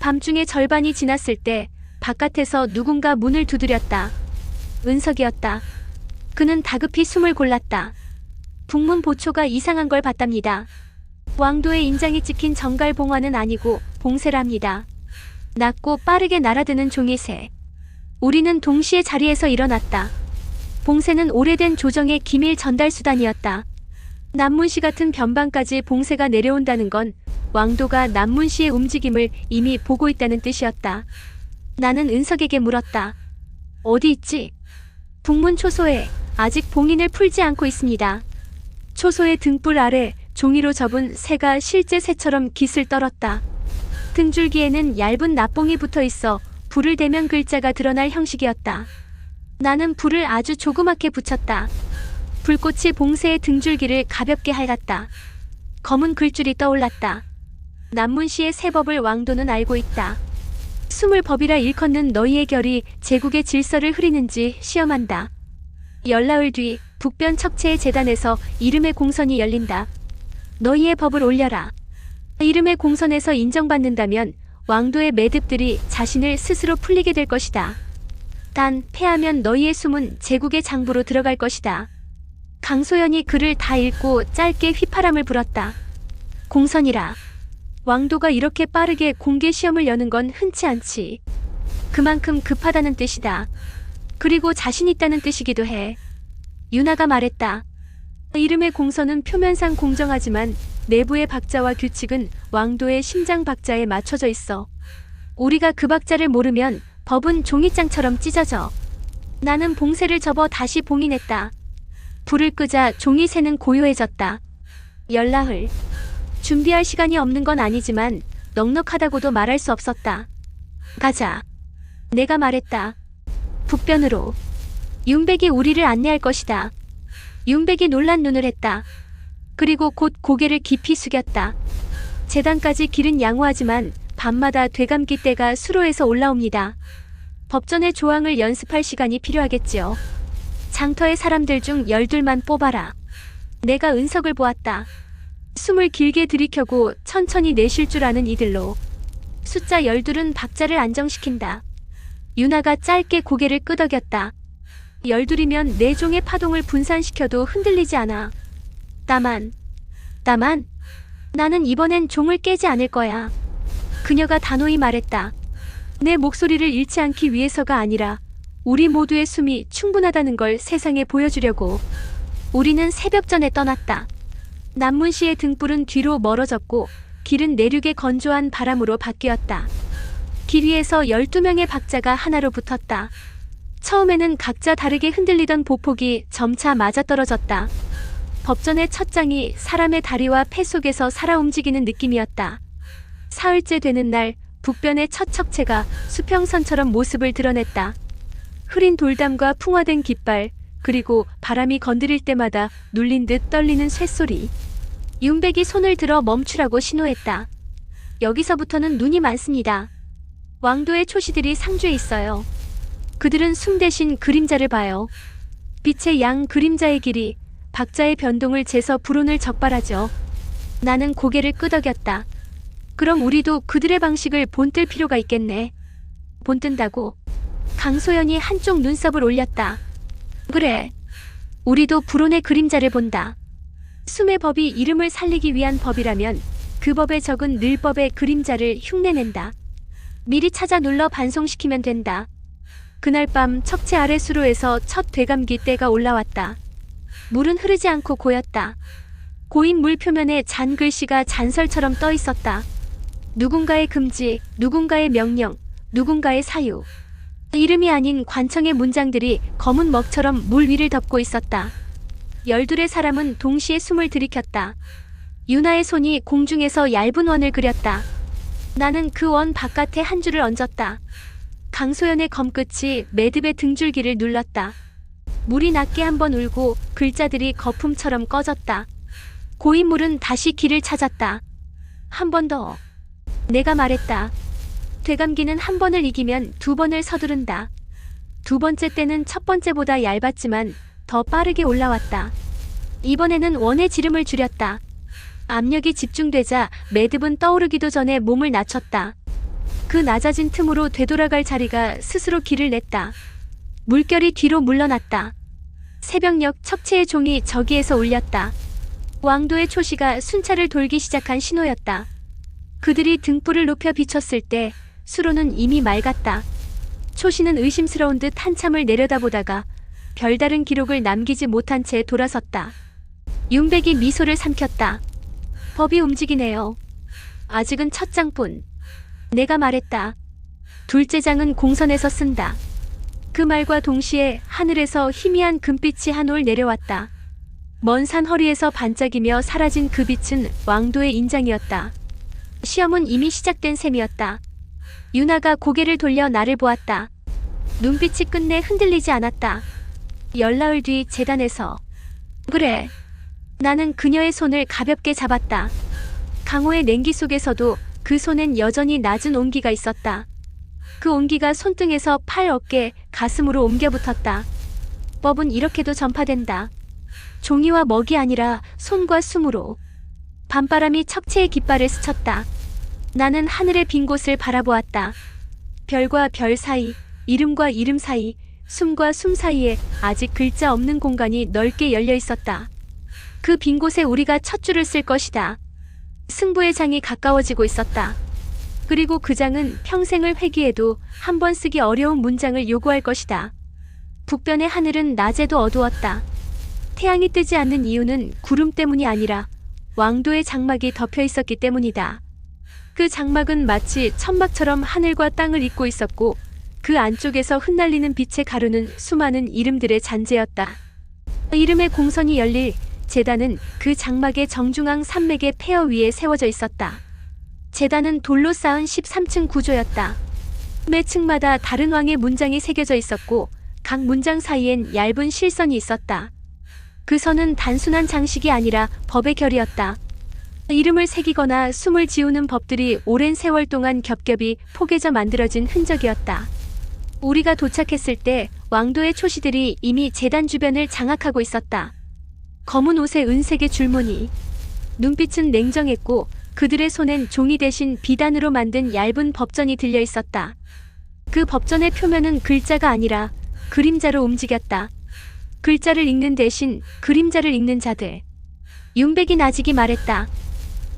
밤중에 절반이 지났을 때 바깥에서 누군가 문을 두드렸다. 은석이었다. 그는 다급히 숨을 골랐다. 북문 보초가 이상한 걸 봤답니다. 왕도의 인장이 찍힌 정갈봉화는 아니고 봉쇄랍니다. 낮고 빠르게 날아드는 종이새. 우리는 동시에 자리에서 일어났다. 봉쇄는 오래된 조정의 기밀 전달 수단이었다. 남문시 같은 변방까지 봉쇄가 내려온다는 건 왕도가 남문시의 움직임을 이미 보고 있다는 뜻이었다. 나는 은석에게 물었다. 어디 있지? 북문 초소에 아직 봉인을 풀지 않고 있습니다. 초소의 등불 아래 종이로 접은 새가 실제 새처럼 깃을 떨었다. 등줄기에는 얇은 납봉이 붙어 있어 불을 대면 글자가 드러날 형식이었다. 나는 불을 아주 조그맣게 붙였다. 불꽃이 봉쇄의 등줄기를 가볍게 핥았다. 검은 글줄이 떠올랐다. 남문시의 세법을 왕도는 알고 있다. 숨을 법이라 일컫는 너희의 결이 제국의 질서를 흐리는지 시험한다. 열나흘 뒤 북변 척체의 재단에서 이름의 공선이 열린다. 너희의 법을 올려라. 이름의 공선에서 인정받는다면 왕도의 매듭들이 자신을 스스로 풀리게 될 것이다. 단 패하면 너희의 숨은 제국의 장부로 들어갈 것이다. 강소연이 글을 다 읽고 짧게 휘파람을 불었다. 공선이라. 왕도가 이렇게 빠르게 공개 시험을 여는 건 흔치 않지. 그만큼 급하다는 뜻이다. 그리고 자신 있다는 뜻이기도 해. 유나가 말했다. 이름의 공선은 표면상 공정하지만 내부의 박자와 규칙은 왕도의 심장 박자에 맞춰져 있어. 우리가 그 박자를 모르면 법은 종이장처럼 찢어져. 나는 봉쇄를 접어 다시 봉인했다. 불을 끄자 종이새는 고요해졌다. 열나흘. 준비할 시간이 없는 건 아니지만 넉넉하다고도 말할 수 없었다. 가자. 내가 말했다. 북변으로. 윤백이 우리를 안내할 것이다. 윤백이 놀란 눈을 했다. 그리고 곧 고개를 깊이 숙였다. 재단까지 길은 양호하지만 밤마다 되감기 때가 수로에서 올라옵니다. 법전의 조항을 연습할 시간이 필요하겠지요. 장터의 사람들 중 12만 뽑아라. 내가 은석을 보았다. 숨을 길게 들이켜고 천천히 내쉴 줄 아는 이들로. 숫자 12은 박자를 안정시킨다. 유나가 짧게 고개를 끄덕였다. 12이면 내 종의 파동을 분산시켜도 흔들리지 않아. 다만 나는 이번엔 종을 깨지 않을 거야. 그녀가 단호히 말했다. 내 목소리를 잃지 않기 위해서가 아니라 우리 모두의 숨이 충분하다는 걸 세상에 보여주려고. 우리는 새벽 전에 떠났다. 남문시의 등불은 뒤로 멀어졌고 길은 내륙의 건조한 바람으로 바뀌었다. 길 위에서 12명의 박자가 하나로 붙었다. 처음에는 각자 다르게 흔들리던 보폭이 점차 맞아떨어졌다. 법전의 첫 장이 사람의 다리와 폐 속에서 살아 움직이는 느낌이었다. 사흘째 되는 날 북변의 첫 척체가 수평선처럼 모습을 드러냈다. 흐린 돌담과 풍화된 깃발, 그리고 바람이 건드릴 때마다 눌린 듯 떨리는 쇳소리. 윤백이 손을 들어 멈추라고 신호했다. 여기서부터는 눈이 많습니다. 왕도의 초시들이 상주에 있어요. 그들은 숨 대신 그림자를 봐요. 빛의 양 그림자의 길이 박자의 변동을 재서 불운을 적발하죠. 나는 고개를 끄덕였다. 그럼 우리도 그들의 방식을 본뜰 필요가 있겠네. 본뜬다고? 강소연이 한쪽 눈썹을 올렸다. 그래. 우리도 불운의 그림자를 본다. 숨의 법이 이름을 살리기 위한 법이라면 그 법에 적은 늘법의 그림자를 흉내낸다. 미리 찾아 눌러 반송시키면 된다. 그날 밤 척체 아래 수로에서 첫 되감기 때가 올라왔다. 물은 흐르지 않고 고였다. 고인 물 표면에 잔 글씨가 잔설처럼 떠 있었다. 누군가의 금지, 누군가의 명령, 누군가의 사유. 이름이 아닌 관청의 문장들이 검은 먹처럼 물 위를 덮고 있었다. 12의 사람은 동시에 숨을 들이켰다. 유나의 손이 공중에서 얇은 원을 그렸다. 나는 그 원 바깥에 한 줄을 얹었다. 강소연의 검끝이 매듭의 등줄기를 눌렀다. 물이 낮게 한번 울고 글자들이 거품처럼 꺼졌다. 고인물은 다시 길을 찾았다. 한 번 더. 내가 말했다. 되감기는 한 번을 이기면 두 번을 서두른다. 두 번째 때는 첫 번째보다 얇았지만 더 빠르게 올라왔다. 이번에는 원의 지름을 줄였다. 압력이 집중되자 매듭은 떠오르기도 전에 몸을 낮췄다. 그 낮아진 틈으로 되돌아갈 자리가 스스로 길을 냈다. 물결이 뒤로 물러났다. 새벽녘 척체의 종이 저기에서 울렸다. 왕도의 초시가 순찰을 돌기 시작한 신호였다. 그들이 등불을 높여 비췄을 때 수로는 이미 맑았다. 초시는 의심스러운 듯 한참을 내려다보다가 별다른 기록을 남기지 못한 채 돌아섰다. 윤백이 미소를 삼켰다. 법이 움직이네요. 아직은 첫 장뿐. 내가 말했다. 둘째 장은 공선에서 쓴다. 그 말과 동시에 하늘에서 희미한 금빛이 한 올 내려왔다. 먼 산 허리에서 반짝이며 사라진 그 빛은 왕도의 인장이었다. 시험은 이미 시작된 셈이었다. 유나가 고개를 돌려 나를 보았다. 눈빛이 끝내 흔들리지 않았다. 열나흘 뒤 제단에서. 그래. 나는 그녀의 손을 가볍게 잡았다. 강호의 냉기 속에서도 그 손엔 여전히 낮은 온기가 있었다. 그 온기가 손등에서 팔, 어깨, 가슴으로 옮겨 붙었다. 법은 이렇게도 전파된다. 종이와 먹이 아니라 손과 숨으로. 밤바람이 척체의 깃발을 스쳤다. 나는 하늘의 빈 곳을 바라보았다. 별과 별 사이, 이름과 이름 사이, 숨과 숨 사이에 아직 글자 없는 공간이 넓게 열려 있었다. 그 빈 곳에 우리가 첫 줄을 쓸 것이다. 승부의 장이 가까워지고 있었다. 그리고 그 장은 평생을 회귀해도 한 번 쓰기 어려운 문장을 요구할 것이다. 북변의 하늘은 낮에도 어두웠다. 태양이 뜨지 않는 이유는 구름 때문이 아니라 왕도의 장막이 덮여 있었기 때문이다. 그 장막은 마치 천막처럼 하늘과 땅을 잇고 있었고 그 안쪽에서 흩날리는 빛의 가루는 수많은 이름들의 잔재였다. 이름의 공선이 열릴 제단은 그 장막의 정중앙 산맥의 폐허 위에 세워져 있었다. 제단은 돌로 쌓은 13층 구조였다. 매 층마다 다른 왕의 문장이 새겨져 있었고 각 문장 사이엔 얇은 실선이 있었다. 그 선은 단순한 장식이 아니라 법의 결이었다. 이름을 새기거나 숨을 지우는 법들이 오랜 세월 동안 겹겹이 포개져 만들어진 흔적이었다. 우리가 도착했을 때 왕도의 초시들이 이미 제단 주변을 장악하고 있었다. 검은 옷에 은색의 줄무늬. 눈빛은 냉정했고 그들의 손엔 종이 대신 비단으로 만든 얇은 법전이 들려 있었다. 그 법전의 표면은 글자가 아니라 그림자로 움직였다. 글자를 읽는 대신 그림자를 읽는 자들. 윤백이 나직이 말했다.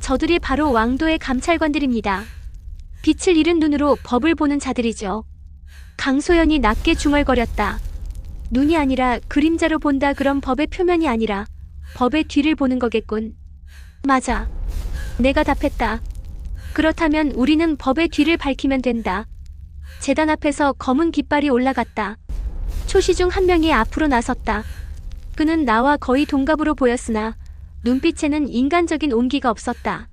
저들이 바로 왕도의 감찰관들입니다. 빛을 잃은 눈으로 법을 보는 자들이죠. 강소연이 낮게 중얼거렸다. 눈이 아니라 그림자로 본다. 그럼 법의 표면이 아니라 법의 뒤를 보는 거겠군. 맞아. 내가 답했다. 그렇다면 우리는 법의 뒤를 밝히면 된다. 재단 앞에서 검은 깃발이 올라갔다. 초시 중 한 명이 앞으로 나섰다. 그는 나와 거의 동갑으로 보였으나 눈빛에는 인간적인 온기가 없었다.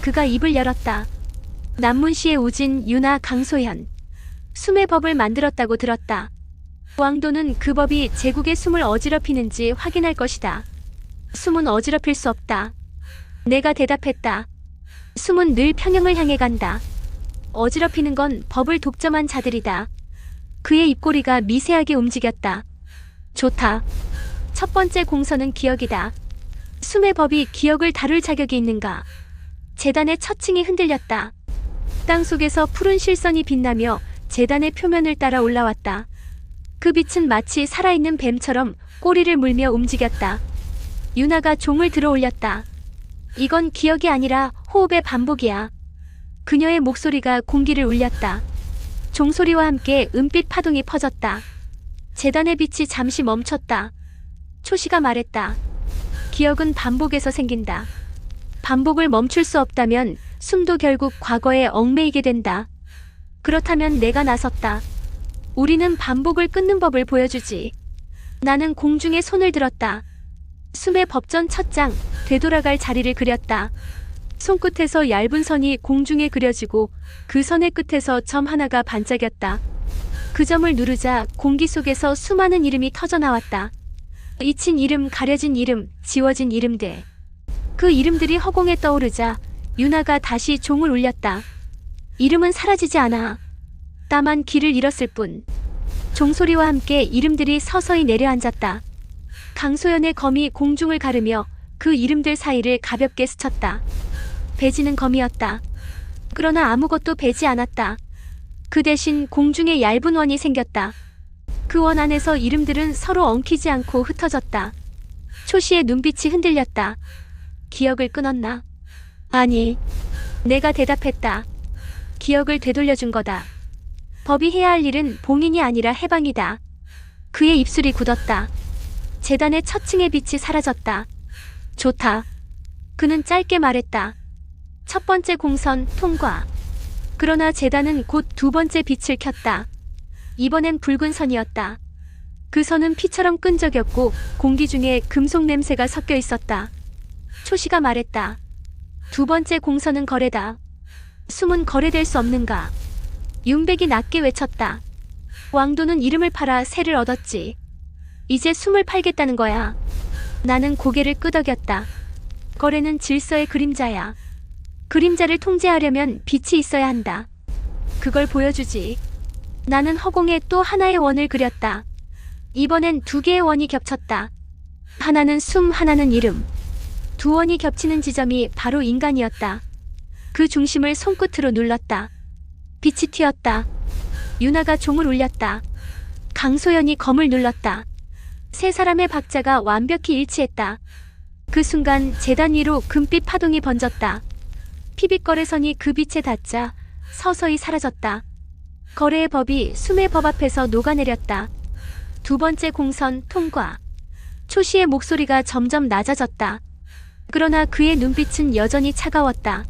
그가 입을 열었다. 남문시의 우진, 유나, 강소현. 숨의 법을 만들었다고 들었다. 왕도는 그 법이 제국의 숨을 어지럽히는지 확인할 것이다. 숨은 어지럽힐 수 없다. 내가 대답했다. 숨은 늘 평형을 향해 간다. 어지럽히는 건 법을 독점한 자들이다. 그의 입꼬리가 미세하게 움직였다. 좋다. 첫 번째 공서는 기억이다. 숨의 법이 기억을 다룰 자격이 있는가? 재단의 첫 층이 흔들렸다. 땅 속에서 푸른 실선이 빛나며 재단의 표면을 따라 올라왔다. 그 빛은 마치 살아있는 뱀처럼 꼬리를 물며 움직였다. 유나가 종을 들어 올렸다. 이건 기억이 아니라 호흡의 반복이야. 그녀의 목소리가 공기를 울렸다. 종소리와 함께 은빛 파동이 퍼졌다. 재단의 빛이 잠시 멈췄다. 초시가 말했다. 기억은 반복에서 생긴다. 반복을 멈출 수 없다면 숨도 결국 과거에 얽매이게 된다. 그렇다면 내가 나섰다. 우리는 반복을 끊는 법을 보여주지. 나는 공중에 손을 들었다. 숨의 법전 첫 장, 되돌아갈 자리를 그렸다. 손끝에서 얇은 선이 공중에 그려지고 그 선의 끝에서 점 하나가 반짝였다. 그 점을 누르자 공기 속에서 수많은 이름이 터져나왔다. 잊힌 이름, 가려진 이름, 지워진 이름들. 그 이름들이 허공에 떠오르자 유나가 다시 종을 울렸다. 이름은 사라지지 않아. 다만 길을 잃었을 뿐. 종소리와 함께 이름들이 서서히 내려앉았다. 강소연의 검이 공중을 가르며 그 이름들 사이를 가볍게 스쳤다. 배지는 검이었다. 그러나 아무것도 배지 않았다. 그 대신 공중에 얇은 원이 생겼다. 그 원 안에서 이름들은 서로 엉키지 않고 흩어졌다. 초시의 눈빛이 흔들렸다. 기억을 끊었나? 아니. 내가 대답했다. 기억을 되돌려준 거다. 법이 해야 할 일은 봉인이 아니라 해방이다. 그의 입술이 굳었다. 재단의 첫 층의 빛이 사라졌다. 좋다. 그는 짧게 말했다. 첫 번째 공선 통과. 그러나 재단은 곧 두 번째 빛을 켰다. 이번엔 붉은 선이었다. 그 선은 피처럼 끈적였고 공기 중에 금속 냄새가 섞여 있었다. 초시가 말했다. 두 번째 공선은 거래다. 숨은 거래될 수 없는가? 윤백이 낮게 외쳤다. 왕도는 이름을 팔아 새를 얻었지. 이제 숨을 팔겠다는 거야. 나는 고개를 끄덕였다. 거래는 질서의 그림자야. 그림자를 통제하려면 빛이 있어야 한다. 그걸 보여주지. 나는 허공에 또 하나의 원을 그렸다. 이번엔 두 개의 원이 겹쳤다. 하나는 숨, 하나는 이름. 두 원이 겹치는 지점이 바로 인간이었다. 그 중심을 손끝으로 눌렀다. 빛이 튀었다. 유나가 종을 울렸다. 강소연이 검을 눌렀다. 세 사람의 박자가 완벽히 일치했다. 그 순간 재단 위로 금빛 파동이 번졌다. 피빛거래선이 그 빛에 닿자 서서히 사라졌다. 거래의 법이 숨의 법 앞에서 녹아내렸다. 두 번째 공선 통과. 초시의 목소리가 점점 낮아졌다. 그러나 그의 눈빛은 여전히 차가웠다.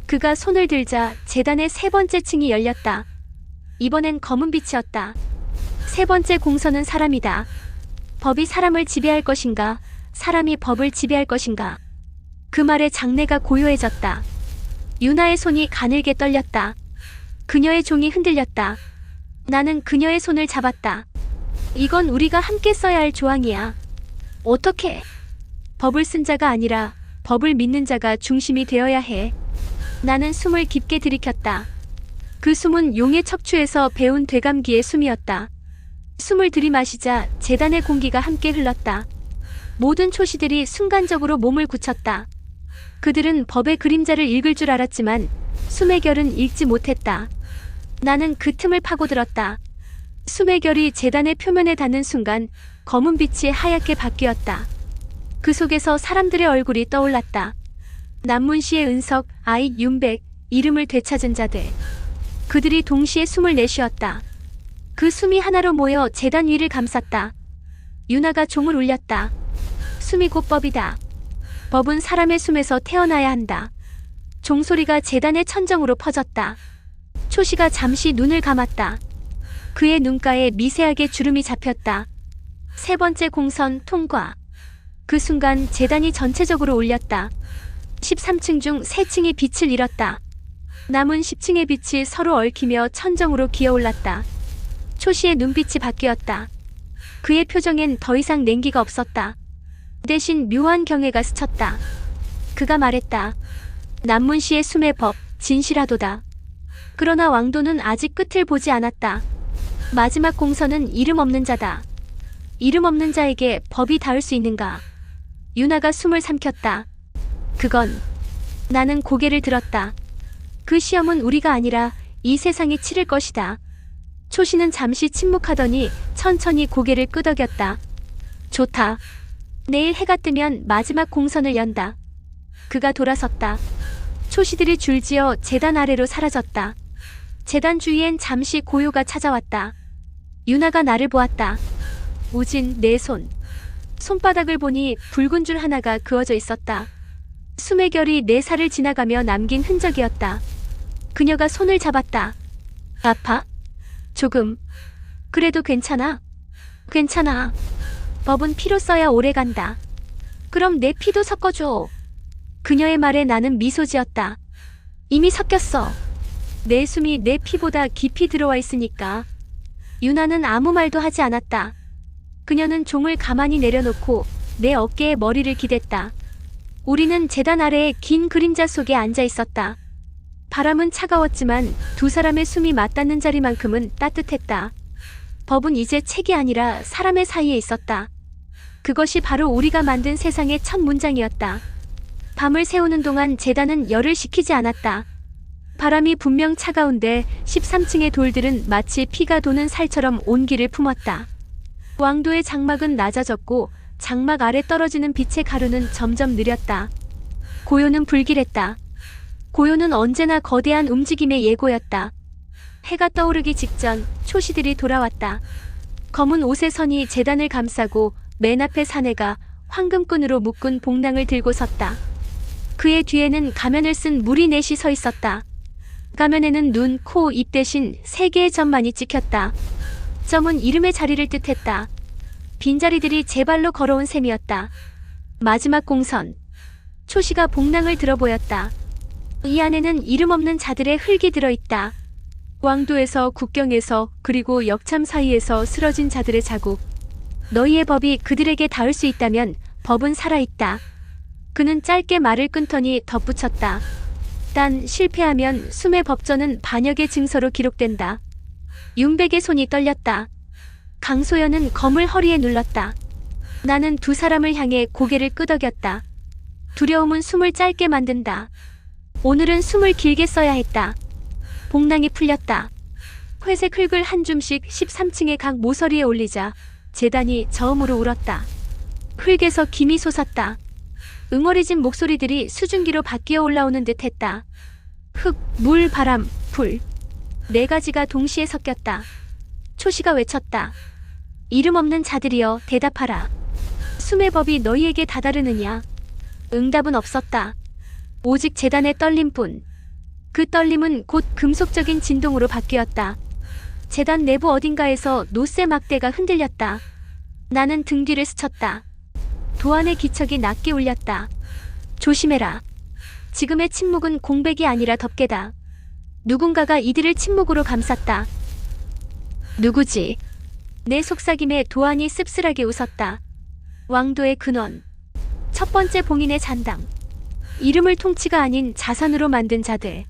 그가 손을 들자 재단의 세 번째 층이 열렸다. 이번엔 검은 빛이었다. 세 번째 공선은 사람이다. 법이 사람을 지배할 것인가? 사람이 법을 지배할 것인가? 그 말에 장내가 고요해졌다. 유나의 손이 가늘게 떨렸다. 그녀의 종이 흔들렸다. 나는 그녀의 손을 잡았다. 이건 우리가 함께 써야 할 조항이야. 어떻게? 법을 쓴 자가 아니라 법을 믿는 자가 중심이 되어야 해. 나는 숨을 깊게 들이켰다. 그 숨은 용의 척추에서 배운 되감기의 숨이었다. 숨을 들이마시자 재단의 공기가 함께 흘렀다. 모든 초시들이 순간적으로 몸을 굳혔다. 그들은 법의 그림자를 읽을 줄 알았지만 숨의 결은 읽지 못했다. 나는 그 틈을 파고들었다. 숨의 결이 재단의 표면에 닿는 순간 검은 빛이 하얗게 바뀌었다. 그 속에서 사람들의 얼굴이 떠올랐다. 남문시의 은석, 아익, 윤백, 이름을 되찾은 자들. 그들이 동시에 숨을 내쉬었다. 그 숨이 하나로 모여 재단 위를 감쌌다. 유나가 종을 울렸다. 숨이 곧 법이다. 법은 사람의 숨에서 태어나야 한다. 종소리가 재단의 천정으로 퍼졌다. 초시가 잠시 눈을 감았다. 그의 눈가에 미세하게 주름이 잡혔다. 세 번째 공선 통과. 그 순간 제단이 전체적으로 울렸다. 13층 중 3층이 빛을 잃었다. 남은 10층의 빛이 서로 얽히며 천정으로 기어올랐다. 초시의 눈빛이 바뀌었다. 그의 표정엔 더 이상 냉기가 없었다. 대신 묘한 경애가 스쳤다. 그가 말했다. 남문시의 숨의 법, 진실하도다. 그러나 왕도는 아직 끝을 보지 않았다. 마지막 공선은 이름 없는 자다. 이름 없는 자에게 법이 닿을 수 있는가? 유나가 숨을 삼켰다. 그건... 나는 고개를 들었다. 그 시험은 우리가 아니라 이 세상이 치를 것이다. 초시는 잠시 침묵하더니 천천히 고개를 끄덕였다. 좋다. 내일 해가 뜨면 마지막 공선을 연다. 그가 돌아섰다. 초시들이 줄지어 제단 아래로 사라졌다. 제단 주위엔 잠시 고요가 찾아왔다. 유나가 나를 보았다. 우진, 내 손. 손바닥을 보니 붉은 줄 하나가 그어져 있었다. 숨의 결이 내 살을 지나가며 남긴 흔적이었다. 그녀가 손을 잡았다. 아파? 조금. 그래도 괜찮아? 괜찮아. 법은 피로 써야 오래간다. 그럼 내 피도 섞어줘. 그녀의 말에 나는 미소 지었다. 이미 섞였어. 내 숨이 내 피보다 깊이 들어와 있으니까. 유나는 아무 말도 하지 않았다. 그녀는 종을 가만히 내려놓고 내 어깨에 머리를 기댔다. 우리는 제단 아래의 긴 그림자 속에 앉아 있었다. 바람은 차가웠지만 두 사람의 숨이 맞닿는 자리만큼은 따뜻했다. 법은 이제 책이 아니라 사람의 사이에 있었다. 그것이 바로 우리가 만든 세상의 첫 문장이었다. 밤을 새우는 동안 제단은 열을 식히지 않았다. 바람이 분명 차가운데 13층의 돌들은 마치 피가 도는 살처럼 온기를 품었다. 왕도의 장막은 낮아졌고 장막 아래 떨어지는 빛의 가루는 점점 느렸다. 고요는 불길했다. 고요는 언제나 거대한 움직임의 예고였다. 해가 떠오르기 직전 초시들이 돌아왔다. 검은 옷의 선이 제단을 감싸고 맨 앞에 사내가 황금끈으로 묶은 봉낭을 들고 섰다. 그의 뒤에는 가면을 쓴 무리 넷이 서 있었다. 가면에는 눈, 코, 입 대신 3개의 점만이 찍혔다. 점은 이름의 자리를 뜻했다. 빈자리들이 제발로 걸어온 셈이었다. 마지막 공선. 초시가 봉낭을 들어 보였다. 이 안에는 이름 없는 자들의 흙이 들어있다. 왕도에서, 국경에서, 그리고 역참 사이에서 쓰러진 자들의 자국. 너희의 법이 그들에게 닿을 수 있다면 법은 살아있다. 그는 짧게 말을 끊더니 덧붙였다. 단 실패하면 숨의 법전은 반역의 증서로 기록된다. 윤백의 손이 떨렸다. 강소연은 검을 허리에 눌렀다. 나는 두 사람을 향해 고개를 끄덕였다. 두려움은 숨을 짧게 만든다. 오늘은 숨을 길게 써야 했다. 봉낭이 풀렸다. 회색 흙을 한 줌씩 13층의 각 모서리에 올리자 제단이 저음으로 울었다. 흙에서 김이 솟았다. 응어리진 목소리들이 수증기로 바뀌어 올라오는 듯 했다. 흙, 물, 바람, 불. 4가지가 동시에 섞였다. 초시가 외쳤다. 이름 없는 자들이여 대답하라. 숨의 법이 너희에게 다다르느냐? 응답은 없었다. 오직 제단의 떨림뿐. 그 떨림은 곧 금속적인 진동으로 바뀌었다. 제단 내부 어딘가에서 노쇠 막대가 흔들렸다. 나는 등 뒤를 스쳤다. 도안의 기척이 낮게 울렸다. 조심해라. 지금의 침묵은 공백이 아니라 덮개다. 누군가가 이들을 침묵으로 감쌌다. 누구지? 내 속삭임에 도안이 씁쓸하게 웃었다. 왕도의 근원. 첫 번째 봉인의 잔당. 이름을 통치가 아닌 자산으로 만든 자들.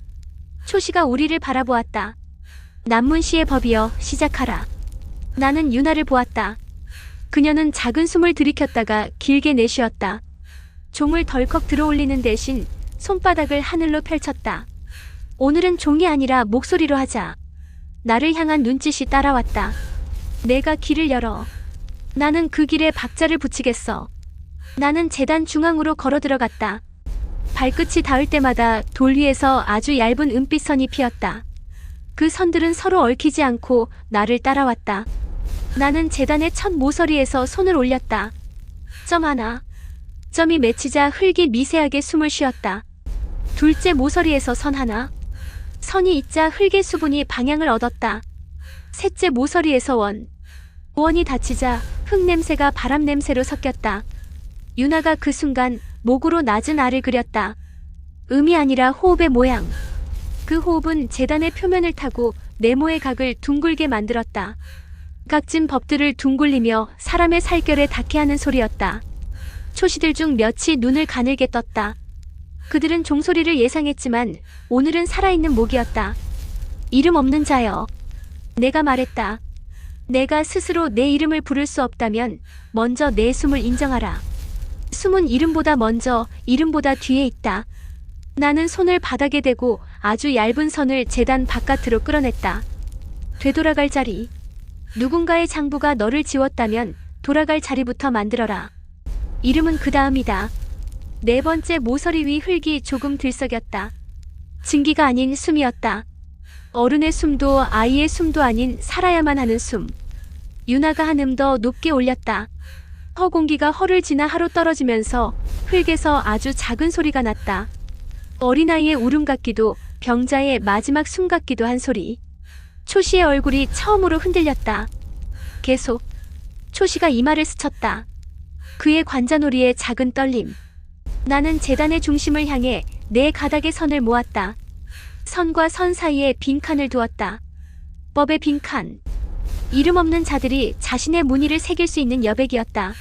초시가 우리를 바라보았다. 남문시의 법이여 시작하라. 나는 유나를 보았다. 그녀는 작은 숨을 들이켰다가 길게 내쉬었다. 종을 덜컥 들어올리는 대신 손바닥을 하늘로 펼쳤다. 오늘은 종이 아니라 목소리로 하자. 나를 향한 눈짓이 따라왔다. 내가 길을 열어. 나는 그 길에 박자를 붙이겠어. 나는 제단 중앙으로 걸어 들어갔다. 발끝이 닿을 때마다 돌 위에서 아주 얇은 은빛 선이 피었다. 그 선들은 서로 얽히지 않고 나를 따라왔다. 나는 제단의 첫 모서리에서 손을 올렸다. 점 하나. 점이 맺히자 흙이 미세하게 숨을 쉬었다. 둘째 모서리에서 선 하나. 선이 잇자 흙의 수분이 방향을 얻었다. 셋째 모서리에서 원이 닫히자 흙 냄새가 바람 냄새로 섞였다. 유나가 그 순간 목으로 낮은 알을 그렸다. 음이 아니라 호흡의 모양. 그 호흡은 재단의 표면을 타고 네모의 각을 둥글게 만들었다. 각진 법들을 둥글리며 사람의 살결에 닿게 하는 소리였다. 초시들 중 몇이 눈을 가늘게 떴다. 그들은 종소리를 예상했지만 오늘은 살아있는 목이었다. 이름 없는 자여. 내가 말했다. 내가 스스로 내 이름을 부를 수 없다면 먼저 내 숨을 인정하라. 숨은 이름보다 먼저, 이름보다 뒤에 있다. 나는 손을 바닥에 대고 아주 얇은 선을 재단 바깥으로 끌어냈다. 되돌아갈 자리. 누군가의 장부가 너를 지웠다면 돌아갈 자리부터 만들어라. 이름은 그 다음이다. 네 번째 모서리 위 흙이 조금 들썩였다. 증기가 아닌 숨이었다. 어른의 숨도 아이의 숨도 아닌 살아야만 하는 숨. 유나가 한 음 더 높게 올렸다. 허공기가 허를 지나 하로 떨어지면서 흙에서 아주 작은 소리가 났다. 어린아이의 울음 같기도 병자의 마지막 숨 같기도 한 소리. 초시의 얼굴이 처음으로 흔들렸다. 계속. 초시가 이마를 스쳤다. 그의 관자놀이에 작은 떨림. 나는 재단의 중심을 향해 내 가닥의 선을 모았다. 선과 선 사이에 빈칸을 두었다. 법의 빈칸. 이름 없는 자들이 자신의 무늬를 새길 수 있는 여백이었다.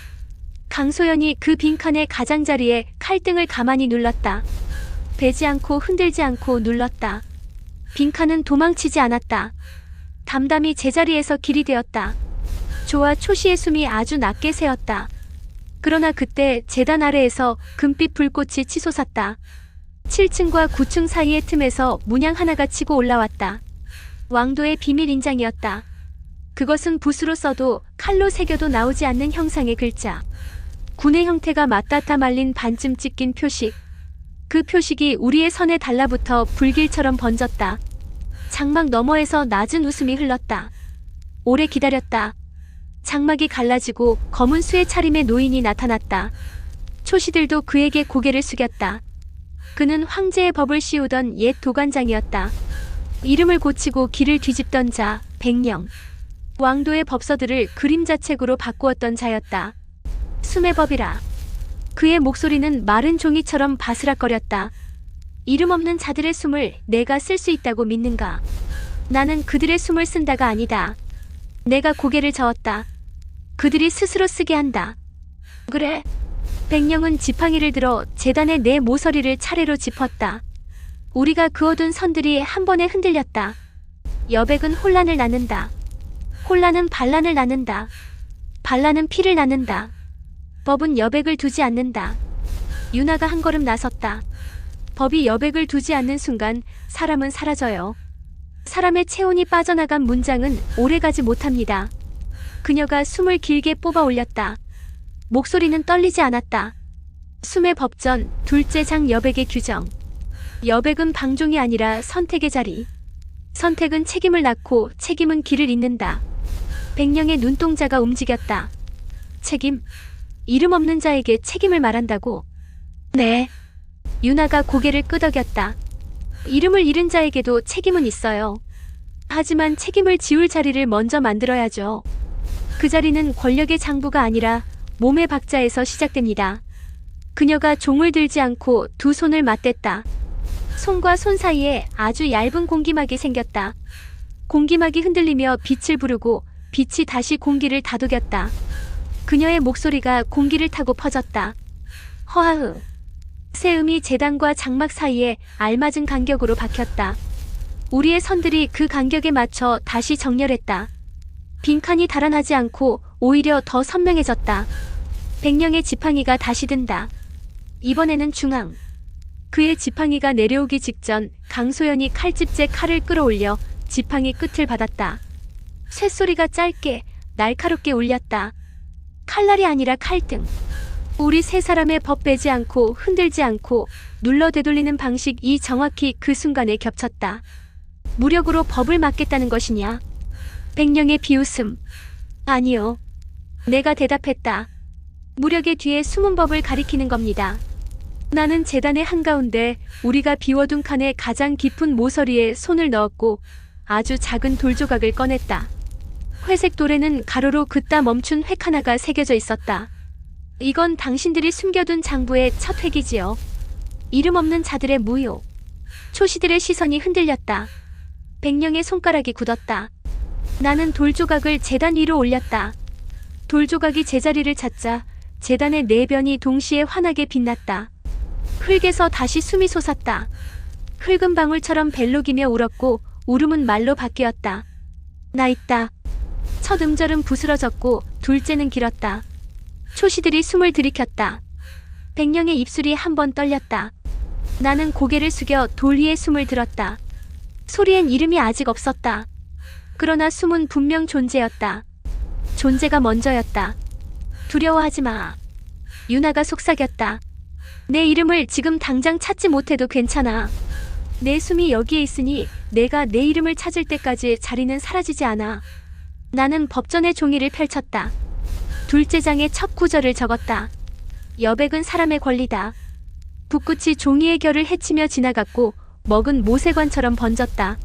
강소연이 그 빈칸의 가장자리에 칼등을 가만히 눌렀다. 베지 않고 흔들지 않고 눌렀다. 빈칸은 도망치지 않았다. 담담히 제자리에서 길이 되었다. 조와 초시의 숨이 아주 낮게 새었다. 그러나 그때 재단 아래에서 금빛 불꽃이 치솟았다. 7층과 9층 사이의 틈에서 문양 하나가 치고 올라왔다. 왕도의 비밀 인장이었다. 그것은 붓으로 써도 칼로 새겨도 나오지 않는 형상의 글자. 군의 형태가 맞닿아 말린 반쯤 찢긴 표식. 그 표식이 우리의 선에 달라붙어 불길처럼 번졌다. 장막 너머에서 낮은 웃음이 흘렀다. 오래 기다렸다. 장막이 갈라지고 검은 수의 차림의 노인이 나타났다. 초시들도 그에게 고개를 숙였다. 그는 황제의 법을 씌우던 옛 도관장이었다. 이름을 고치고 길을 뒤집던 자, 백령. 왕도의 법서들을 그림자책으로 바꾸었던 자였다. 숨의 법이라. 그의 목소리는 마른 종이처럼 바스락거렸다. 이름 없는 자들의 숨을 내가 쓸 수 있다고 믿는가? 나는 그들의 숨을 쓴다가 아니다. 내가 고개를 저었다. 그들이 스스로 쓰게 한다. 그래. 백령은 지팡이를 들어 재단의 내 모서리를 차례로 짚었다. 우리가 그어둔 선들이 한 번에 흔들렸다. 여백은 혼란을 낳는다. 혼란은 반란을 낳는다. 반란은 피를 낳는다. 법은 여백을 두지 않는다. 유나가 한 걸음 나섰다. 법이 여백을 두지 않는 순간 사람은 사라져요. 사람의 체온이 빠져나간 문장은 오래가지 못합니다. 그녀가 숨을 길게 뽑아 올렸다. 목소리는 떨리지 않았다. 숨의 법전, 둘째 장 여백의 규정. 여백은 방종이 아니라 선택의 자리. 선택은 책임을 낳고 책임은 길을 잇는다. 백령의 눈동자가 움직였다. 책임? 이름 없는 자에게 책임을 말한다고? 네. 유나가 고개를 끄덕였다. 이름을 잃은 자에게도 책임은 있어요. 하지만 책임을 지울 자리를 먼저 만들어야죠. 그 자리는 권력의 장부가 아니라 몸의 박자에서 시작됩니다. 그녀가 종을 들지 않고 두 손을 맞댔다. 손과 손 사이에 아주 얇은 공기막이 생겼다. 공기막이 흔들리며 빛을 부르고 빛이 다시 공기를 다독였다. 그녀의 목소리가 공기를 타고 퍼졌다. 허하흐. 새 음이 재단과 장막 사이에 알맞은 간격으로 박혔다. 우리의 선들이 그 간격에 맞춰 다시 정렬했다. 빈칸이 달아나지 않고 오히려 더 선명해졌다. 백령의 지팡이가 다시 든다. 이번에는 중앙. 그의 지팡이가 내려오기 직전 강소연이 칼집째 칼을 끌어올려 지팡이 끝을 받았다. 쇳소리가 짧게 날카롭게 울렸다. 칼날이 아니라 칼등. 우리 세 사람의 법 빼지 않고 흔들지 않고 눌러 되돌리는 방식이 정확히 그 순간에 겹쳤다. 무력으로 법을 막겠다는 것이냐? 백령의 비웃음. 아니요. 내가 대답했다. 무력의 뒤에 숨은 법을 가리키는 겁니다. 나는 제단의 한가운데 우리가 비워둔 칸의 가장 깊은 모서리에 손을 넣었고 아주 작은 돌조각을 꺼냈다. 회색 돌에는 가로로 긋다 멈춘 획 하나가 새겨져 있었다. 이건 당신들이 숨겨둔 장부의 첫 획이지요. 이름 없는 자들의 무효. 초시들의 시선이 흔들렸다. 백령의 손가락이 굳었다. 나는 돌조각을 제단 위로 올렸다. 돌조각이 제자리를 찾자 제단의 네 변이 동시에 환하게 빛났다. 흙에서 다시 숨이 솟았다. 흙은 방울처럼 벨록이며 울었고 울음은 말로 바뀌었다. 나 있다. 첫 음절은 부스러졌고 둘째는 길었다. 초시들이 숨을 들이켰다. 백령의 입술이 한 번 떨렸다. 나는 고개를 숙여 돌 위에 숨을 들었다. 소리엔 이름이 아직 없었다. 그러나 숨은 분명 존재였다. 존재가 먼저였다. 두려워하지 마. 유나가 속삭였다. 내 이름을 지금 당장 찾지 못해도 괜찮아. 내 숨이 여기에 있으니 내가 내 이름을 찾을 때까지 자리는 사라지지 않아. 나는 법전의 종이를 펼쳤다. 둘째 장의 첫 구절을 적었다. 여백은 사람의 권리다. 붓끝이 종이의 결을 헤치며 지나갔고 먹은 모세관처럼 번졌다.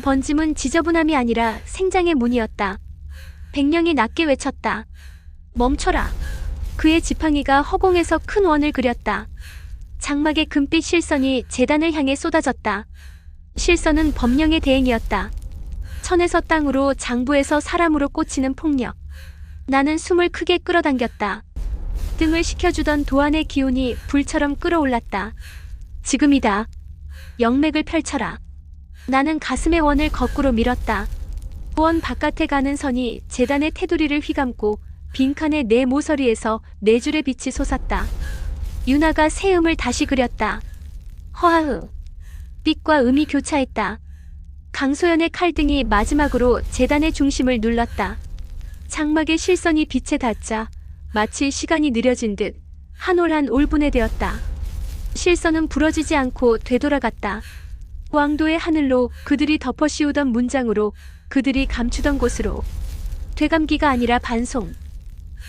번짐은 지저분함이 아니라 생장의 문이었다. 백령이 낮게 외쳤다. 멈춰라. 그의 지팡이가 허공에서 큰 원을 그렸다. 장막의 금빛 실선이 제단을 향해 쏟아졌다. 실선은 법령의 대행이었다. 천에서 땅으로 장부에서 사람으로 꽂히는 폭력. 나는 숨을 크게 끌어당겼다. 등을 식혀주던 도안의 기운이 불처럼 끌어올랐다. 지금이다. 영맥을 펼쳐라. 나는 가슴의 원을 거꾸로 밀었다. 원 바깥에 가는 선이 제단의 테두리를 휘감고 빈칸의 내 모서리에서 네 줄의 빛이 솟았다. 유나가 새 음을 다시 그렸다. 허하흐. 빛과 음이 교차했다. 강소연의 칼등이 마지막으로 제단의 중심을 눌렀다. 장막의 실선이 빛에 닿자 마치 시간이 느려진 듯 한 올 한 올 분해되었다. 실선은 부러지지 않고 되돌아갔다. 왕도의 하늘로, 그들이 덮어 씌우던 문장으로, 그들이 감추던 곳으로. 되감기가 아니라 반송.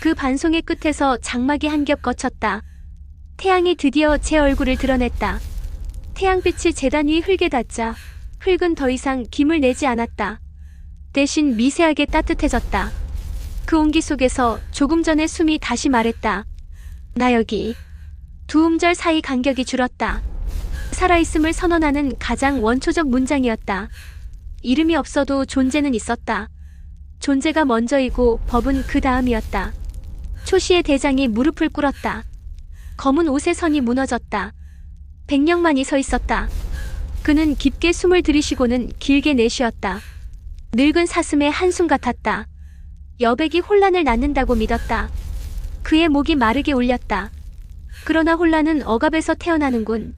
그 반송의 끝에서 장막이 한 겹 거쳤다. 태양이 드디어 제 얼굴을 드러냈다. 태양빛이 제단 위 흙에 닿자 흙은 더 이상 김을 내지 않았다. 대신 미세하게 따뜻해졌다. 그 온기 속에서 조금 전에 숨이 다시 말했다. 나 여기. 두 음절 사이 간격이 줄었다. 살아있음을 선언하는 가장 원초적 문장이었다. 이름이 없어도 존재는 있었다. 존재가 먼저이고 법은 그 다음이었다. 초시의 대장이 무릎을 꿇었다. 검은 옷의 선이 무너졌다. 백령만이 서 있었다. 그는 깊게 숨을 들이쉬고는 길게 내쉬었다. 늙은 사슴의 한숨 같았다. 여백이 혼란을 낳는다고 믿었다. 그의 목이 마르게 울렸다. 그러나 혼란은 억압에서 태어나는군.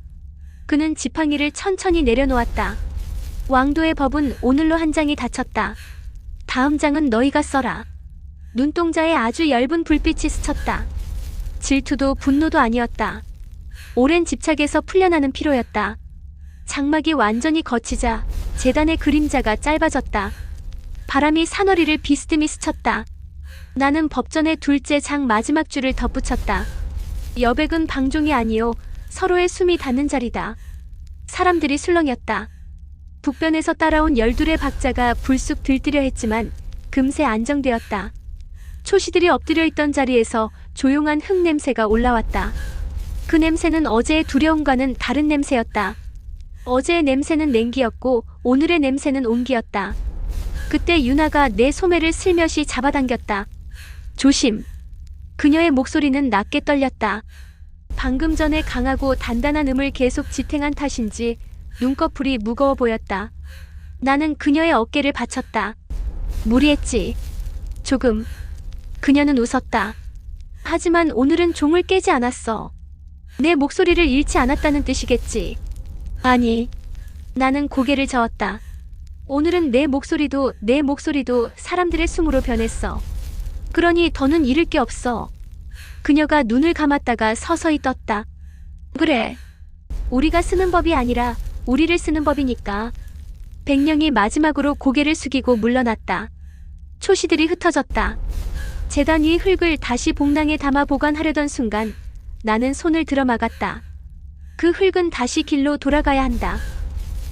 그는 지팡이를 천천히 내려놓았다. 왕도의 법은 오늘로 한 장이 닫혔다. 다음 장은 너희가 써라. 눈동자에 아주 엷은 불빛이 스쳤다. 질투도 분노도 아니었다. 오랜 집착에서 풀려나는 피로였다. 장막이 완전히 거치자 제단의 그림자가 짧아졌다. 바람이 사너리를 비스듬히 스쳤다. 나는 법전의 둘째 장 마지막 줄을 덧붙였다. 여백은 방종이 아니요 서로의 숨이 닿는 자리다. 사람들이 술렁였다. 북변에서 따라온 12의 박자가 불쑥 들뜨려 했지만 금세 안정되었다. 초시들이 엎드려 있던 자리에서 조용한 흙 냄새가 올라왔다. 그 냄새는 어제의 두려움과는 다른 냄새였다. 어제의 냄새는 냉기였고 오늘의 냄새는 온기였다. 그때 유나가 내 소매를 슬며시 잡아당겼다. 조심. 그녀의 목소리는 낮게 떨렸다. 방금 전에 강하고 단단한 음을 계속 지탱한 탓인지 눈꺼풀이 무거워 보였다. 나는 그녀의 어깨를 받쳤다. 무리했지. 조금. 그녀는 웃었다. 하지만 오늘은 종을 깨지 않았어. 내 목소리를 잃지 않았다는 뜻이겠지. 아니. 나는 고개를 저었다. 오늘은 내 목소리도 사람들의 숨으로 변했어. 그러니 더는 잃을 게 없어. 그녀가 눈을 감았다가 서서히 떴다. 그래. 우리가 쓰는 법이 아니라 우리를 쓰는 법이니까. 백령이 마지막으로 고개를 숙이고 물러났다. 초시들이 흩어졌다. 제단 위 흙을 다시 복낭에 담아 보관하려던 순간 나는 손을 들어 막았다. 그 흙은 다시 길로 돌아가야 한다.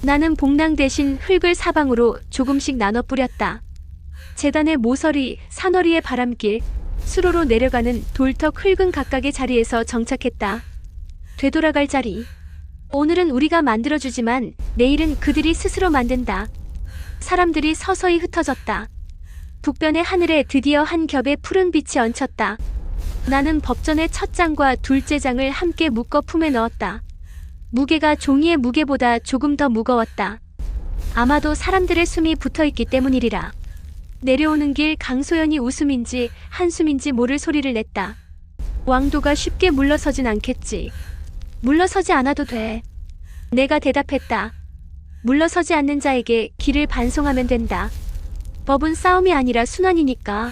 나는 복랑 대신 흙을 사방으로 조금씩 나눠 뿌렸다. 재단의 모서리, 산허리의 바람길, 수로로 내려가는 돌턱 흙은 각각의 자리에서 정착했다. 되돌아갈 자리. 오늘은 우리가 만들어주지만 내일은 그들이 스스로 만든다. 사람들이 서서히 흩어졌다. 북변의 하늘에 드디어 한 겹의 푸른 빛이 얹혔다. 나는 법전의 첫 장과 둘째 장을 함께 묶어 품에 넣었다. 무게가 종이의 무게보다 조금 더 무거웠다. 아마도 사람들의 숨이 붙어있기 때문이리라. 내려오는 길 강소연이 웃음인지 한숨인지 모를 소리를 냈다. 왕도가 쉽게 물러서진 않겠지. 물러서지 않아도 돼. 내가 대답했다. 물러서지 않는 자에게 길을 반송하면 된다. 법은 싸움이 아니라 순환이니까.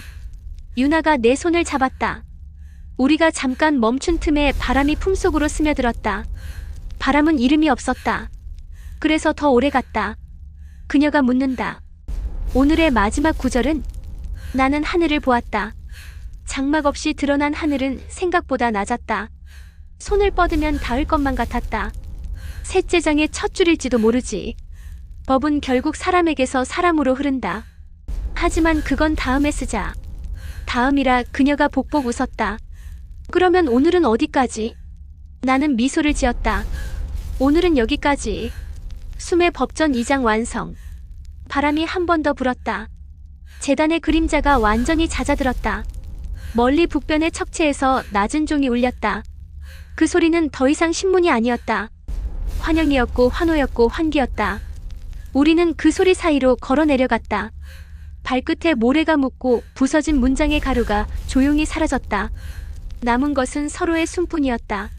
유나가 내 손을 잡았다. 우리가 잠깐 멈춘 틈에 바람이 품속으로 스며들었다. 바람은 이름이 없었다. 그래서 더 오래 갔다. 그녀가 묻는다. 오늘의 마지막 구절은? 나는 하늘을 보았다. 장막 없이 드러난 하늘은 생각보다 낮았다. 손을 뻗으면 닿을 것만 같았다. 셋째 장의 첫 줄일지도 모르지. 법은 결국 사람에게서 사람으로 흐른다. 하지만 그건 다음에 쓰자. 다음이라 그녀가 복복 웃었다. 그러면 오늘은 어디까지? 나는 미소를 지었다. 오늘은 여기까지. 숨의 법전 2장 완성. 바람이 한 번 더 불었다. 재단의 그림자가 완전히 잦아들었다. 멀리 북변의 척체에서 낮은 종이 울렸다. 그 소리는 더 이상 신문이 아니었다. 환영이었고 환호였고 환기였다. 우리는 그 소리 사이로 걸어 내려갔다. 발끝에 모래가 묻고 부서진 문장의 가루가 조용히 사라졌다. 남은 것은 서로의 숨뿐이었다.